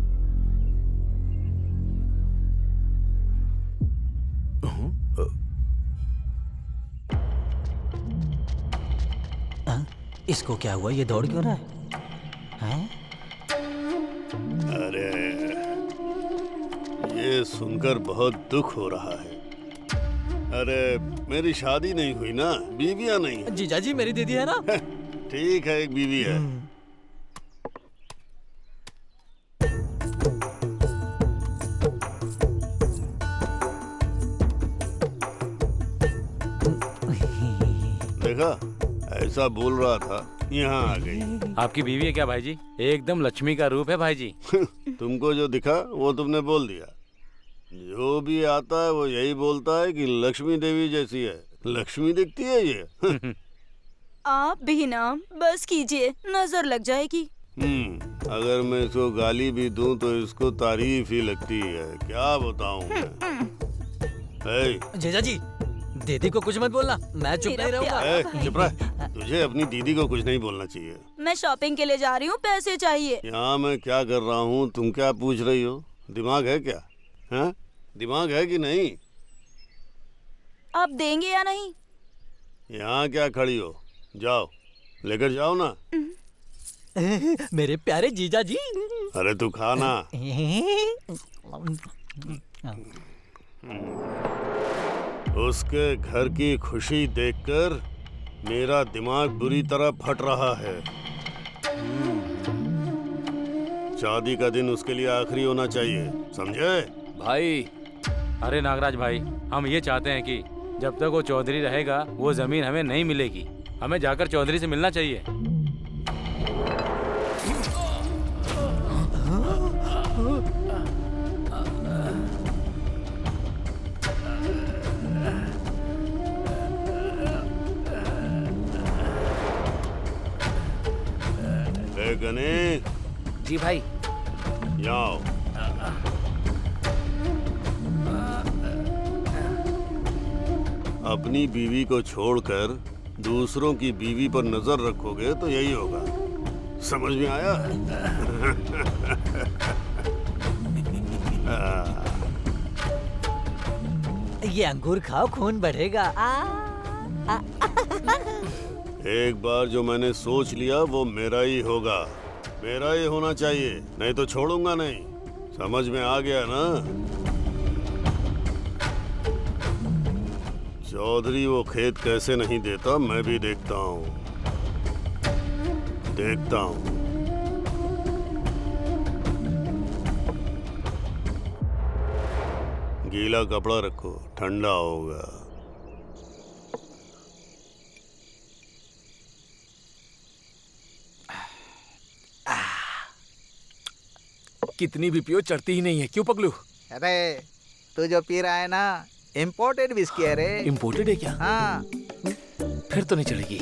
इसको क्या हुआ? ये दौड़ क्यों रहा है? अरे ये सुनकर बहुत दुख हो रहा है। अरे मेरी शादी नहीं हुई ना, बीवियां नहीं है। जीजा जी, मेरी दीदी है ना? ठीक है, एक बीवी है। देखा, ऐसा बोल रहा था, यहाँ आ गई। आपकी बीवी है क्या भाई जी? एकदम लक्ष्मी का रूप है भाई जी। तुमको जो दिखा वो तुमने बोल दिया। जो भी आता है वो यही बोलता है कि लक्ष्मी देवी जैसी है। लक्ष्मी दिखती है ये। आप भी ना बस कीजिए, नजर लग जाएगी। अगर मैं इसको गाली भी दूं तो इसको तारीफ ही लगती है। क्या बताऊं मैं? जीजा जी, दीदी को कुछ मत बोलना, मैं चुप नहीं रहूंगा। चुप रह। तुझे अपनी दीदी को कुछ नहीं बोलना चाहिए। मैं शॉपिंग के लिए जा रही हूँ, पैसे चाहिए। यहाँ मैं क्या कर रहा हूँ, तुम क्या पूछ रही हो? दिमाग है क्या? हाँ, दिमाग है कि नहीं? आप देंगे या नहीं? यहाँ क्या खड़ी हो? जाओ, लेकर जाओ ना। मेरे प्यारे जीजा जी। अरे तू खाना। उसके घर की खुशी देखकर मेरा दिमाग बुरी तरह फट रहा है। शादी का दिन उसके लिए आखिरी होना चाहिए, समझे? भाई, अरे नागराज भाई, हम ये चाहते हैं कि जब तक वो चौधरी रहेगा वो जमीन हमें नहीं मिलेगी। हमें जाकर चौधरी से मिलना चाहिए। गणेश जी भाई, जाओ। अपनी बीवी को छोड़कर दूसरों की बीवी पर नजर रखोगे तो यही होगा, समझ में आया? ये अंगूर खाओ, खून बढ़ेगा। एक बार जो मैंने सोच लिया वो मेरा ही होगा, मेरा ही होना चाहिए, नहीं तो छोड़ूंगा नहीं। समझ में आ गया ना? चौधरी वो खेत कैसे नहीं देता मैं भी देखता हूँ। देखता हूँ। गीला कपड़ा रखो, ठंडा होगा। कितनी भी पियो चढ़ती ही नहीं है, क्यों पगलू? अरे तू जो पी रहा है ना, इम्पोर्टेड विस्की है रे। इम्पोर्टेड है क्या? हाँ। फिर तो नहीं चलेगी।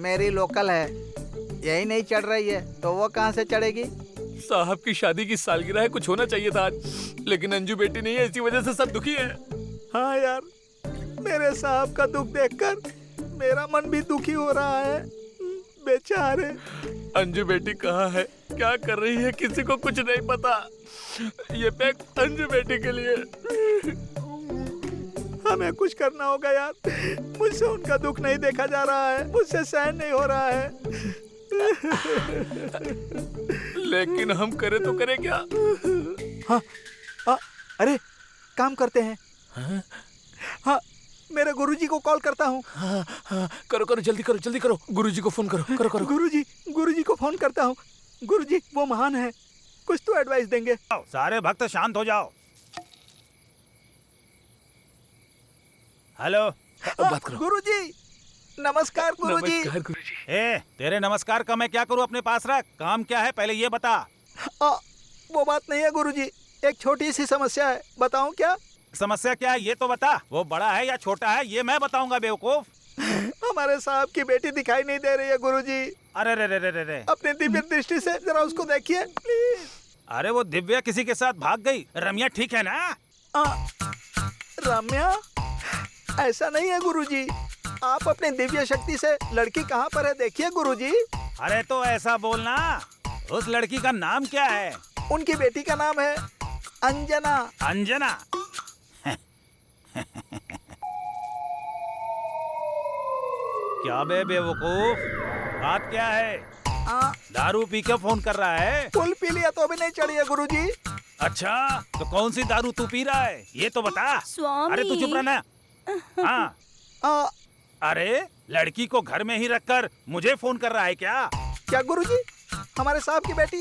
मेरी लोकल है, यही नहीं चढ़ रही है तो वो कहाँ से चढ़ेगी? साहब की शादी की सालगिरह है, कुछ होना चाहिए था आज, लेकिन अंजू बेटी नहीं है, इसी वजह से सब दुखी है। हाँ यार, मेरे साहब का दुख देखकर मेरा मन भी दुखी हो रहा है। बेचारे। अंजू बेटी कहाँ है, क्या कर रही है, किसी को कुछ नहीं पता। ये पैक अंजू बेटी के लिए। हमें कुछ करना होगा यार, मुझसे उनका दुख नहीं देखा जा रहा है, मुझसे सहन नहीं हो रहा है। लेकिन हम करे तो करें क्या? हाँ, अरे काम करते हैं। हाँ, मेरे गुरुजी को कॉल करता हूँ। हाँ, करो करो, जल्दी करो, जल्दी करो, गुरुजी को फोन करो, करो करो। गुरुजी को फोन करता हूँ। गुरुजी वो महान है, कुछ तो एडवाइस देंगे। सारे भक्त शांत हो जाओ। हेलो, बात करो। गुरुजी नमस्कार। गुरुजी। नमस्कार गुरुजी। ए, तेरे नमस्कार का मैं क्या करूँ, अपने पास रख। काम क्या है पहले ये बता। वो बात नहीं है गुरुजी, एक छोटी सी समस्या है, बताऊं क्या? समस्या क्या है ये तो बता। वो बड़ा है या छोटा है ये मैं बताऊंगा बेवकूफ। हमारे साहब की बेटी दिखाई नहीं दे रही है गुरुजी। अरे रे रे रे रे रे। अपने दिव्य दृष्टि से जरा उसको देखिए प्लीज। अरे वो दिव्या किसी के साथ भाग गई। रम्या ठीक है ना? रम्या? ऐसा नहीं है गुरुजी, आप अपने दिव्य शक्ति से लड़की कहाँ पर है देखिए गुरुजी। अरे तो ऐसा बोलना, उस लड़की का नाम क्या है? उनकी बेटी का नाम है अंजना। अंजना? क्या बे बेवकूफ, बात क्या है? दारू पी के फोन कर रहा है? फुल पी लिया तो भी नहीं चढ़ी है गुरुजी। अच्छा, तो कौन सी दारू तू पी रहा है ये तो बता। स्वामी। अरे तू चुप रहना। हाँ। अरे लड़की को घर में ही रखकर मुझे फोन कर रहा है क्या? क्या गुरुजी, हमारे साहब की बेटी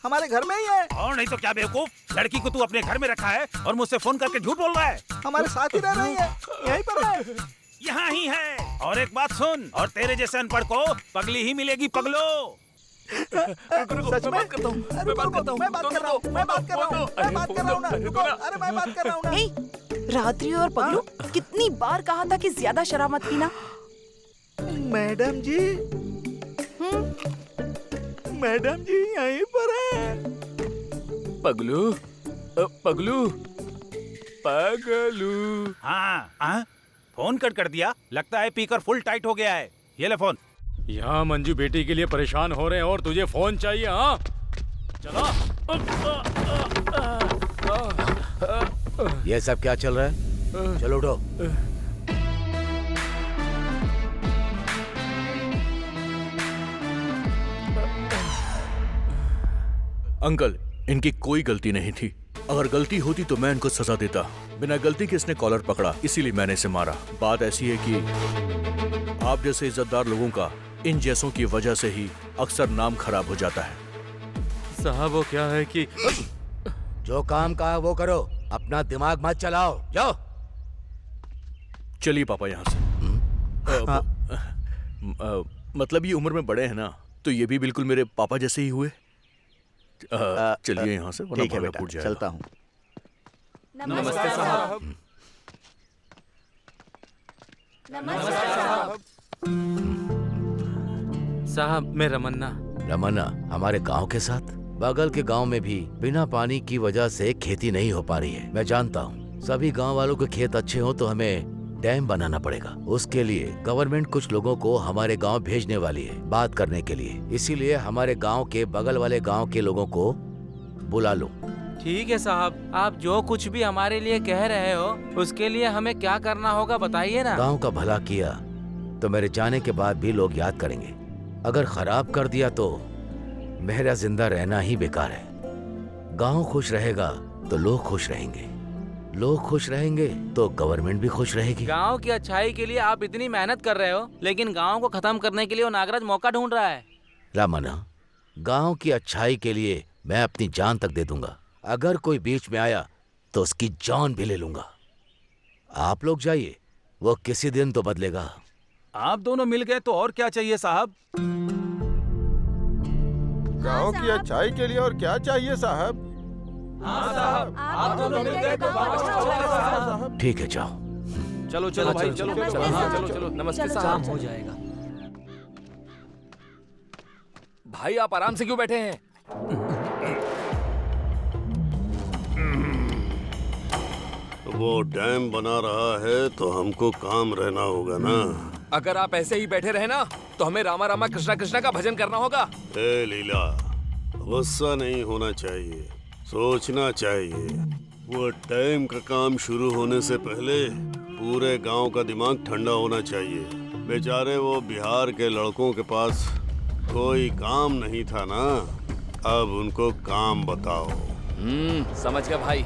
हमारे घर में ही है। और नहीं तो क्या बेवकूफ, लड़की को तू अपने घर में रखा है और मुझसे फोन करके झूठ बोल रहा है। हमारे साथ ही रह रही है, यहीं पर है। यहाँ ही है। और एक बात सुन, और तेरे जैसे अनपढ़ को पगली ही मिलेगी पगलो। सच में? मैं बात करता हूँ, मैं बात कर रहा हूँ ना। अरे मैं बात कर रहा हूँ ना। रात्रि और पगलू, कितनी बार कहा था कि ज्यादा शराब मत पीना। मैडम जी, मैडम जी यहीं पर है। पगलू, पगलू, पगलू। हाँ, फोन कट कर दिया, लगता है पीकर फुल टाइट हो गया है। ये ले फोन। यहाँ मंजू बेटी के लिए परेशान हो रहे हैं और तुझे फोन चाहिए? हाँ चला। ये सब क्या चल रहा है? चलो उठो। अंकल, इनकी कोई गलती नहीं थी। अगर गलती होती तो मैं इनको सजा देता। बिना गलती के इसने कॉलर पकड़ा, इसीलिए मैंने इसे मारा। बात ऐसी है कि आप जैसे इज्जतदार लोगों का इन जैसों की वजह से ही अक्सर नाम खराब हो जाता है। साहब वो क्या है कि जो काम कहा वो करो, अपना दिमाग मत चलाओ, जाओ। चलिए पापा यहाँ से। मतलब ये उम्र में बड़े हैं ना, तो ये भी बिल्कुल मेरे पापा जैसे ही हुए। चलिए यहाँ से, वरना ठीक है भागा बेटा, फूट जाएगा। चलता हूँ। नमस्ते साहब। नमस्ते साहब। साहब मैं रमन्ना। रमन्ना हमारे गांव के साथ? बगल के गांव में भी बिना पानी की वजह से खेती नहीं हो पा रही है। मैं जानता हूँ सभी गांव वालों के खेत अच्छे हो तो हमें डैम बनाना पड़ेगा। उसके लिए गवर्नमेंट कुछ लोगों को हमारे गांव भेजने वाली है बात करने के लिए। इसीलिए हमारे गांव के बगल वाले गांव के लोगों को बुला लो। ठीक है साहब, आप जो कुछ भी हमारे लिए कह रहे हो उसके लिए हमें क्या करना होगा बताइए ना। गांव का भला किया तो मेरे जाने के बाद भी लोग याद करेंगे। अगर खराब कर दिया तो मेरा जिंदा रहना ही बेकार है। गांव खुश रहेगा तो लोग खुश रहेंगे। लोग खुश रहेंगे तो गवर्नमेंट भी खुश रहेगी। गांव की अच्छाई के लिए आप इतनी मेहनत कर रहे हो, लेकिन गांव को खत्म करने के लिए वो नागराज मौका ढूंढ रहा है। रामन्ना, गांव की अच्छाई के लिए मैं अपनी जान तक दे दूंगा। अगर कोई बीच में आया तो उसकी जान भी ले लूंगा। आप लोग जाइए, वो किसी दिन तो बदलेगा। आप दोनों मिल गए तो और क्या चाहिए साहब? गांव की अच्छाई के लिए और क्या चाहिए साहब? हाँ साहब, आप दोनों मिल गए तो साहब। ठीक है, जाओ। चलो चलो भाई, चलो चलो, हाँ चलो चलो। नमस्ते साहब। हो जाएगा। भाई आप आराम से क्यों बैठे हैं? वो डैम बना रहा है तो हमको काम रहना होगा ना। अगर आप ऐसे ही बैठे रहे ना तो हमें रामा रामा कृष्णा कृष्णा का भजन करना होगा। ए लीला, गुस्सा नहीं होना चाहिए, सोचना चाहिए। वो डैम का काम शुरू होने से पहले पूरे गांव का दिमाग ठंडा होना चाहिए। बेचारे वो बिहार के लड़कों के पास कोई काम नहीं था ना, अब उनको काम बताओ। समझ गया भाई।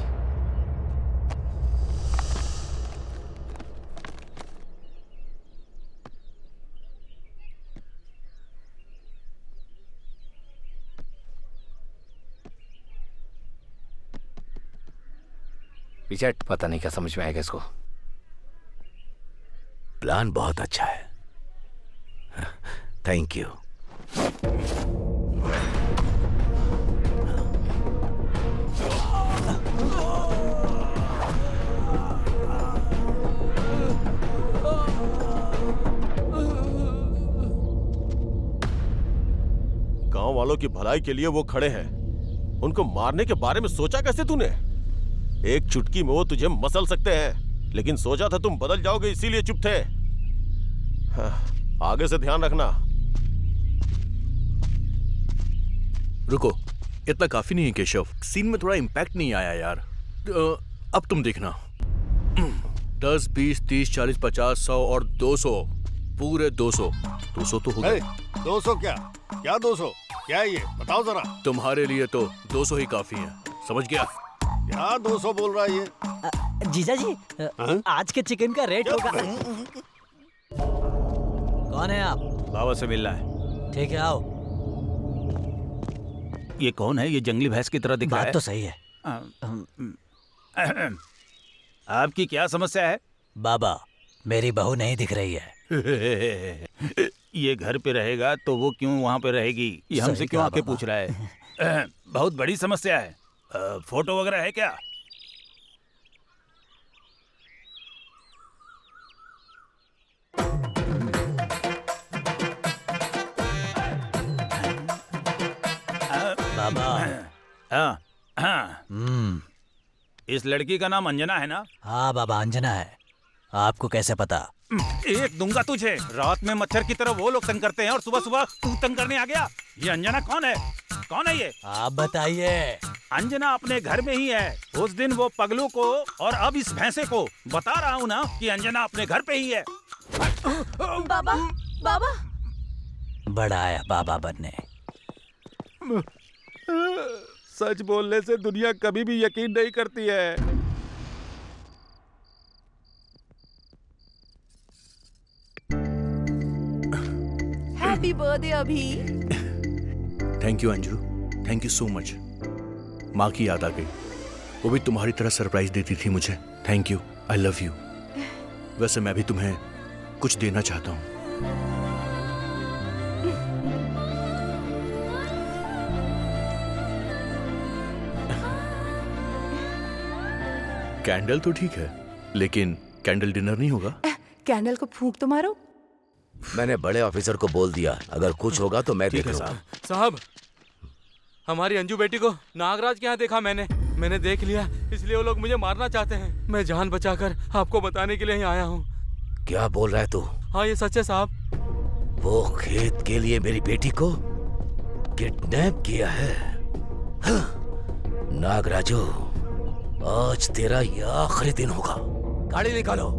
पिचट, पता नहीं क्या समझ में आएगा इसको। प्लान बहुत अच्छा है, थैंक यू। गांव वालों की भलाई के लिए वो खड़े हैं। उनको मारने के बारे में सोचा कैसे तूने? एक चुटकी में वो तुझे मसल सकते हैं, लेकिन सोचा था तुम बदल जाओगे इसीलिए चुप थे। हाँ, आगे से ध्यान रखना। रुको, इतना काफी नहीं है केशव। सीन में थोड़ा इम्पैक्ट नहीं आया यार। अब तुम देखना। 10, 20, 30, 40, 50, 100 और 200, पूरे 200। 200 तो हो गए। 200 क्या? क्या 200? क्या है ये? बताओ जरा। तुम्हारे लिए तो 200 ही काफी है, समझ गया? क्या 200 बोल रहा है ये? जीजा जी, आज के चिकन का रेट होगा। कौन है आप? बाबा से मिलना है। ठीक है, आओ। ये कौन है? ये जंगली भैंस की तरह दिख रहा है। बात तो सही है। आपकी क्या समस्या है? बाबा, मेरी बहू नहीं दिख रही है। ये घर पे रहेगा तो वो क्यों वहाँ पे रहेगी? ये हमसे क्यों आके पूछ रहा है? बहुत बड़ी समस्या है। फोटो वगैरह है क्या? बाबा। हाँ। इस लड़की का नाम अंजना है ना? हाँ बाबा, अंजना है। आपको कैसे पता? एक दूंगा तुझे। रात में मच्छर की तरह वो लोग तंग करते हैं और सुबह सुबह तू तंग करने आ गया। ये अंजना कौन है? कौन है ये? आप बताइए। अंजना अपने घर में ही है। उस दिन वो पगलू को और अब इस भैंसे को बता रहा हूँ ना कि अंजना अपने घर पे ही है। बाबा, बाबा। बड़ा आया बाबा बनने। सच बोलने से दुनिया कभी भी यकीन नहीं करती है। हैप्पी बर्थडे अभी। Thank you Anju, thank you so much. माँ की याद आ गई। वो भी तुम्हारी तरह सरप्राइज देती थी मुझे। Thank you, I love you. वैसे मैं भी तुम्हें कुछ देना चाहता हूँ। कैंडल तो ठीक है, लेकिन कैंडल डिनर नहीं होगा। कैंडल को फूंक तो मारो। मैंने बड़े ऑफिसर को बोल दिया, अगर कुछ होगा तो मैं देख लूंगा। साहब, हमारी अंजू बेटी को नागराज के यहाँ देखा मैंने देख लिया, इसलिए वो लोग मुझे मारना चाहते हैं। मैं जान बचाकर आपको बताने के लिए ही आया हूँ। क्या बोल रहा है तू? हाँ, ये सच है साहब। वो खेत के लिए मेरी बेटी को किडनैप किया है। नागराजू, आज तेरा ये आखिरी दिन होगा। गाड़ी निकालो।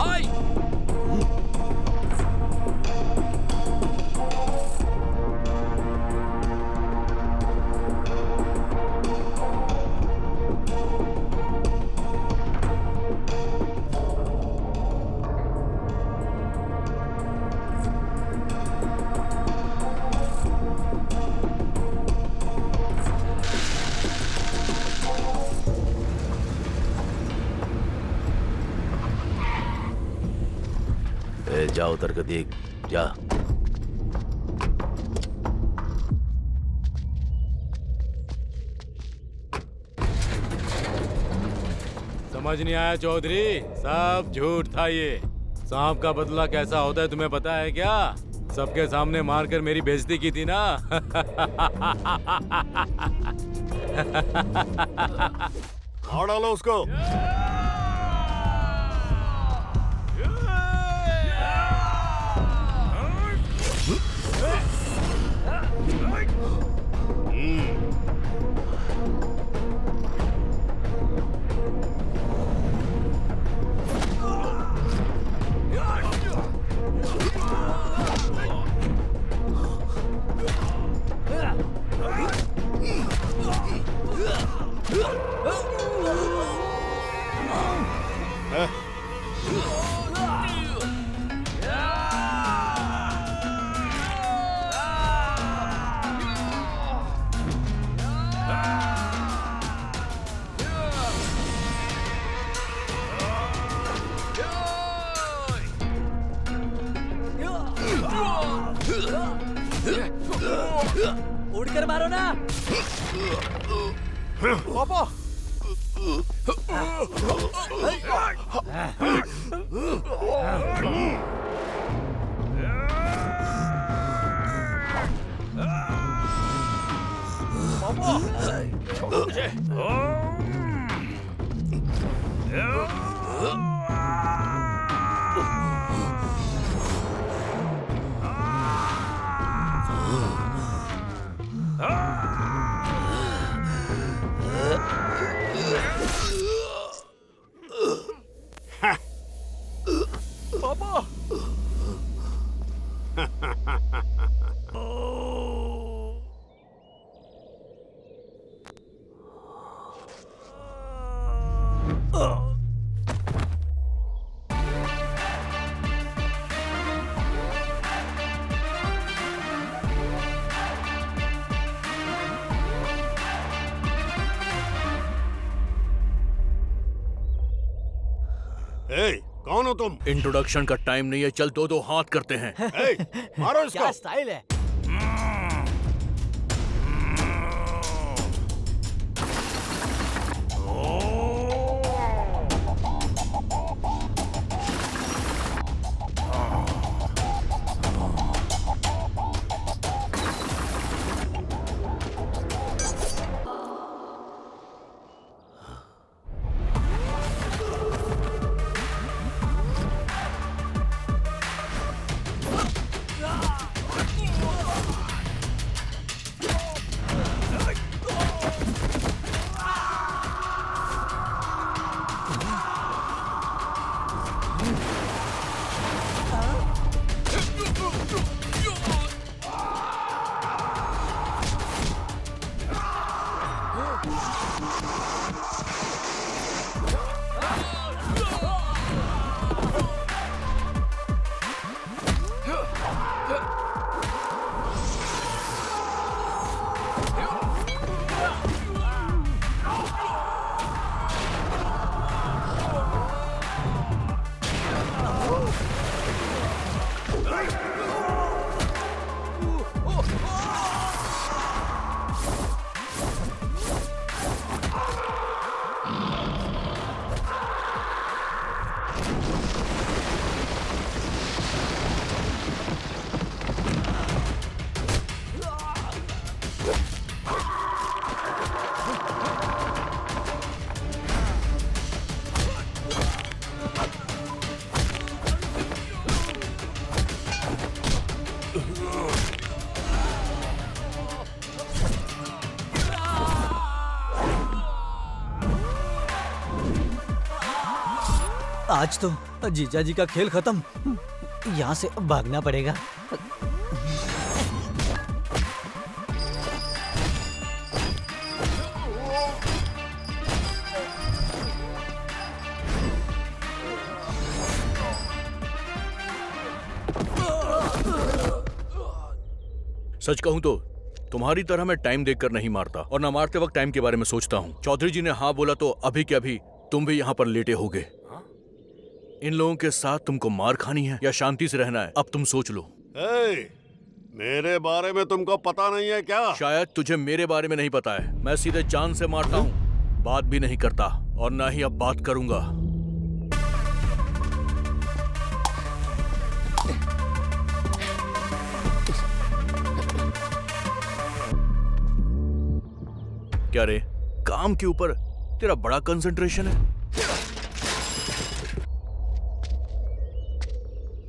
हाय। जा उतर के देख जा। समझ नहीं आया चौधरी, सब झूठ था ये। सांप का बदला कैसा होता है तुम्हें पता है क्या? सबके सामने मारकर मेरी बेइज्जती की थी ना। मार डालो उसको। उड़कर मारो ना पापा। छोड़ो मुझे। पापा। कौन हो तुम? इंट्रोडक्शन का टाइम नहीं है, चल दो दो हाथ करते हैं। मारो इसको। क्या स्टाइल है। आज तो जीजा जी का खेल खत्म। यहाँ से भागना पड़ेगा। सच कहूं तो तुम्हारी तरह मैं टाइम देखकर नहीं मारता, और ना मारते वक्त टाइम के बारे में सोचता हूँ। चौधरी जी ने हाँ बोला तो अभी के अभी तुम भी यहाँ पर लेटे होगे। इन लोगों के साथ तुमको मार खानी है या शांति से रहना है, अब तुम सोच लो। मेरे बारे में तुमको पता नहीं है क्या? शायद तुझे मेरे बारे में नहीं पता है। मैं सीधे जान से मारता हूँ, बात भी नहीं करता और ना ही अब बात करूंगा। क्या रे, काम के ऊपर तेरा बड़ा कंसंट्रेशन है?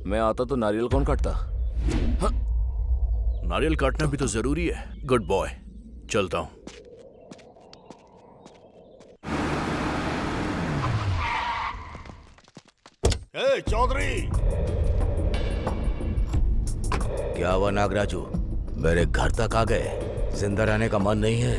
मैं आता तो नारियल कौन काटता? हाँ? नारियल काटना भी तो जरूरी है। गुड बॉय, चलता हूं। चौधरी! क्या हुआ नागराजू, मेरे घर तक आ गए? जिंदा रहने का मन नहीं है?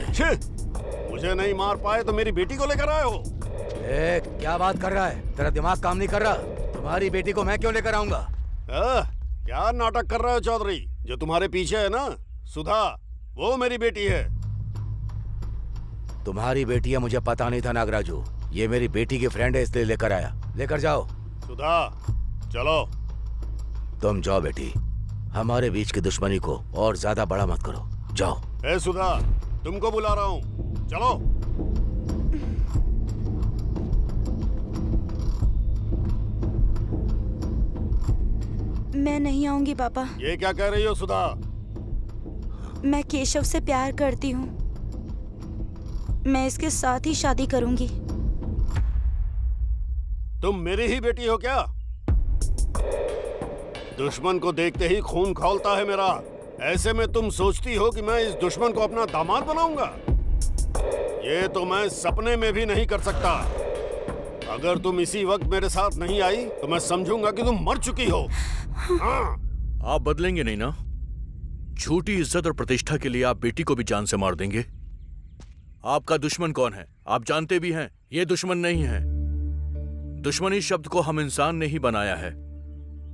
मुझे नहीं मार पाए तो मेरी बेटी को लेकर आए हो? क्या बात कर रहा है? तेरा दिमाग काम नहीं कर रहा? तुम्हारी बेटी को मैं क्यों लेकर आऊंगा? क्या नाटक कर रहे हो चौधरी? जो तुम्हारे पीछे है ना, सुधा, वो मेरी बेटी है। तुम्हारी बेटी है मुझे पता नहीं था नागराजू। ये मेरी बेटी की फ्रेंड है इसलिए लेकर आया। लेकर जाओ। सुधा, चलो। तुम जाओ बेटी, हमारे बीच की दुश्मनी को और ज्यादा बड़ा मत करो। जाओ। सुधा, तुमको बुला रहा हूँ, चलो। मैं नहीं आऊंगी पापा। ये क्या कह रही हो सुधा? मैं केशव से प्यार करती हूँ। मैं इसके साथ ही शादी करूंगी। तुम मेरी ही बेटी हो क्या? दुश्मन को देखते ही खून खौलता है मेरा। ऐसे में तुम सोचती हो कि मैं इस दुश्मन को अपना दामाद बनाऊंगा? ये तो मैं सपने में भी नहीं कर सकता। अगर तुम इसी वक्त मेरे साथ नहीं आई तो मैं समझूंगा कि तुम मर चुकी हो। हाँ। आप बदलेंगे नहीं ना? झूठी इज्जत और प्रतिष्ठा के लिए आप बेटी को भी जान से मार देंगे? आपका दुश्मन कौन है आप जानते भी हैं। ये दुश्मन नहीं है। दुश्मनी शब्द को हम इंसान ने ही बनाया है।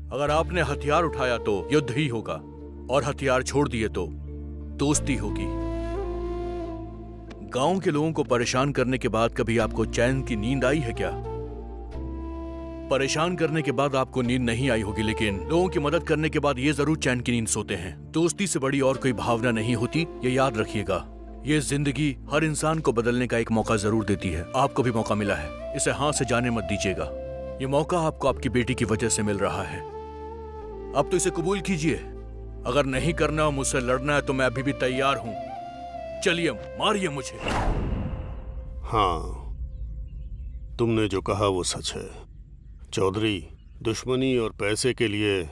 अगर आपने हथियार उठाया तो युद्ध ही होगा, और हथियार छोड़ दिए तो दोस्ती होगी। गांव के लोगों को परेशान करने के बाद कभी आपको चैन की नींद आई है क्या? परेशान करने के बाद आपको नींद नहीं आई होगी, लेकिन लोगों की मदद करने के बाद ये जरूर चैन की नींद सोते हैं। दोस्ती से बड़ी और कोई भावना नहीं होती, ये याद रखिएगा। ये जिंदगी हर इंसान को बदलने का एक मौका जरूर देती है। आपको भी मौका मिला है, इसे हाथ से जाने मत दीजिएगा। ये मौका आपको आपकी बेटी की वजह से मिल रहा है। अब तो इसे कबूल कीजिए। अगर नहीं करना हो, मुझसे लड़ना है, तो मैं अभी भी तैयार हूं। चलिए, मारिए मुझे। हाँ, तुमने जो कहा वो सच है चौधरी। दुश्मनी और पैसे के लिए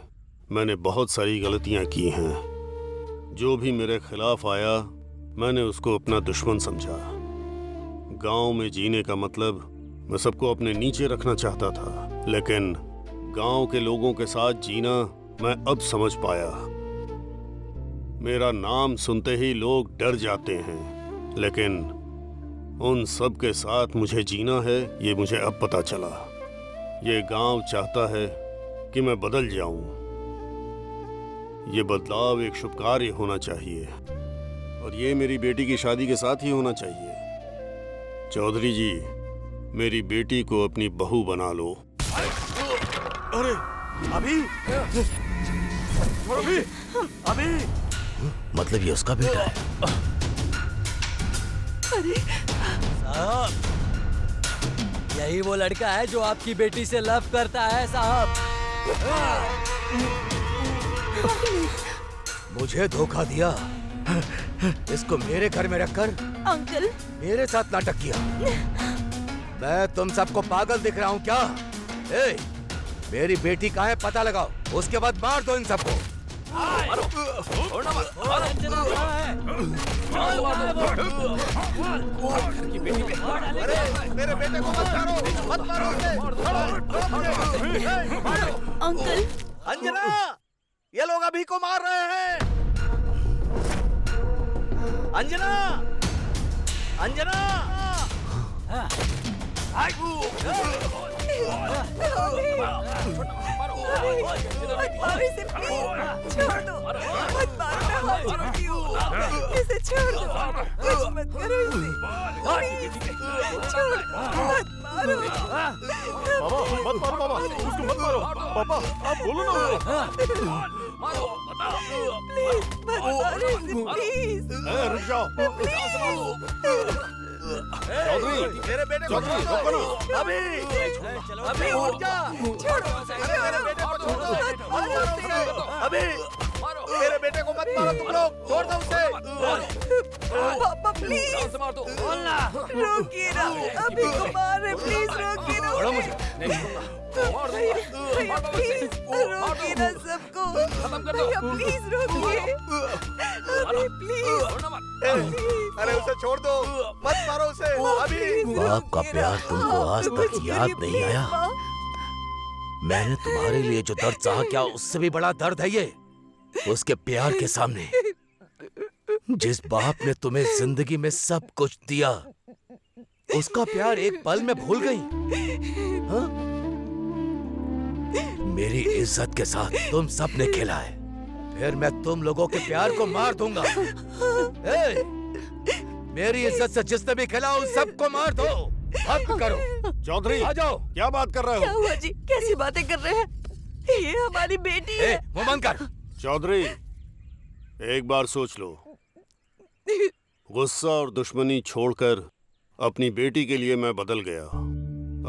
मैंने बहुत सारी गलतियां की हैं। जो भी मेरे खिलाफ आया मैंने उसको अपना दुश्मन समझा। गांव में जीने का मतलब मैं सबको अपने नीचे रखना चाहता था, लेकिन गांव के लोगों के साथ जीना मैं अब समझ पाया। मेरा नाम सुनते ही लोग डर जाते हैं, लेकिन उन सब के साथ मुझे जीना है, ये मुझे अब पता चला। ये गांव चाहता है कि मैं बदल जाऊं। ये बदलाव एक शुभ कार्य होना चाहिए, और ये मेरी बेटी की शादी के साथ ही होना चाहिए। चौधरी जी, मेरी बेटी को अपनी बहू बना लो। अरे अभी अभी अभी मतलब ये उसका बेटा है? अरे साहब, यही वो लड़का है जो आपकी बेटी से लव करता है साहब। मुझे धोखा दिया, इसको मेरे घर में रखकर अंकल मेरे साथ नाटक किया। मैं तुम सबको पागल दिख रहा हूँ क्या? मेरी बेटी कहाँ है पता लगाओ, उसके बाद मार दो इन सबको। मेरे बेटे को मत मारो, मत मारो अंकल। अंजना, ये लोग अभी को मार रहे हैं। अंजना, अंजना। छोड़ दो, मत मारो, मैं हाथ जोड़ती हूँ। इसे छोड़ दो, कुछ मत करो इसे। छोड़, मत मारो। मत मारो बाबा, उसको मत मारो। पापा, आप बोलो ना। प्लीज मत मारो इसे, प्लीज। रुक जाओ। चौधरी, मेरे बेटे को चौधरी, रुको ना। अभी अभी उठ जा। छोड़ो, अरे मेरे बेटे को छोड़ दो। अभी मेरे बेटे को मत मारो तुम लोग, छोड़ दो उसे। पापा प्लीज रोकिए ना, अभी को मार रहे, प्लीज रोकिए ना। भैया प्लीज रोकिए ना सबको। भैया प्लीज रोकिए, अभी प्लीज। अरे उसे छोड़ दो, मत मारो उसे अभी। बाप का प्यार तुमको आज तक याद नहीं आया? मैंने तुम्हारे लिए जो दर्द सहा क्या उससे भी बड़ा दर्द है ये। उसके प्यार के सामने जिस बाप ने तुम्हें जिंदगी में सब कुछ दिया, उसका प्यार एक पल में भूल गई। हाँ? मेरी इज्जत के साथ तुम सब ने खेला है, फिर मैं तुम लोगों के प्यार को मार दूंगा। ए, मेरी इज्जत से जिसने भी खेला उन सबको मार दो। हक करो। चौधरी, आ जाओ। क्या बात कर रहे क्या हो? हुआ जी, कैसी बातें कर रहे हैं? ये हमारी बेटी है। मुंह बंद कर। चौधरी, एक बार सोच लो। गुस्सा और दुश्मनी छोड़कर अपनी बेटी के लिए मैं बदल गया।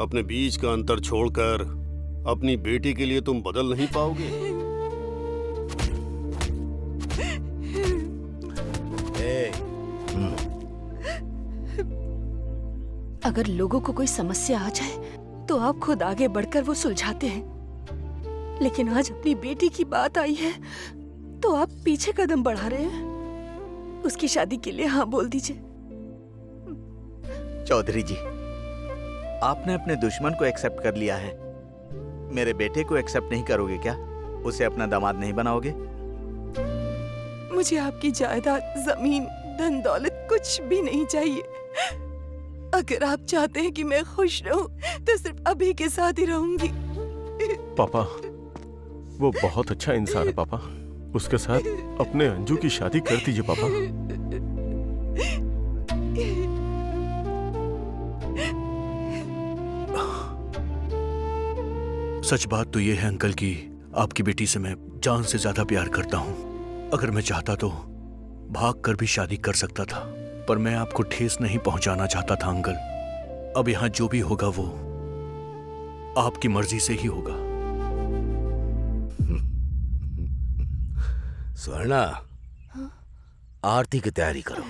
अपने बीच का अंतर छोड़कर अपनी बेटी के लिए तुम बदल नहीं पाओगे। अगर लोगों को कोई समस्या आ जाए तो आप खुद आगे बढ़कर वो सुलझाते हैं, लेकिन आज अपनी बेटी की बात आई है तो आप पीछे कदम बढ़ा रहे हैं। उसकी शादी के लिए हाँ बोल दीजिए। चौधरी जी, आपने अपने दुश्मन को एक्सेप्ट कर लिया है, मेरे बेटे को एक्सेप्ट नहीं करोगे क्या? उसे अपना दामाद नहीं बनाओगे? मुझे आपकी जायदाद, जमीन, धन दौलत कुछ भी नहीं चाहिए। अगर आप चाहते हैं कि मैं खुश रहूं तो सिर्फ अभी के साथ ही रहूंगी। पापा, वो बहुत अच्छा इंसान है पापा। उसके साथ अपने अंजू की शादी कर दीजिए पापा। सच बात तो ये है अंकल कि आपकी बेटी से मैं जान से ज्यादा प्यार करता हूँ। अगर मैं चाहता तो भाग कर भी शादी कर सकता था, पर मैं आपको ठेस नहीं पहुंचाना चाहता था अंकल। अब यहाँ जो भी होगा वो आपकी मर्जी से ही होगा। स्वर्णा, आरती की तैयारी करो।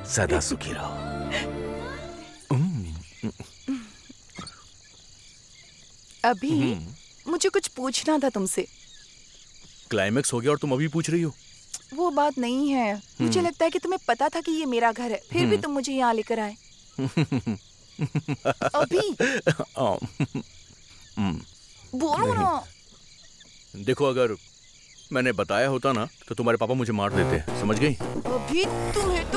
सदा सुखी रहो। अभी मुझे कुछ पूछना था तुमसे। क्लाइमेक्स हो गया और तुम अभी पूछ रही हो? वो बात नहीं है, मुझे लगता है कि तुम्हें पता था कि ये मेरा घर है, फिर भी तुम मुझे यहाँ लेकर आए। अभी बोलो ना। देखो, अगर मैंने बताया होता ना तो तुम्हारे पापा मुझे मार देते, समझ गई? अभी तुम्हें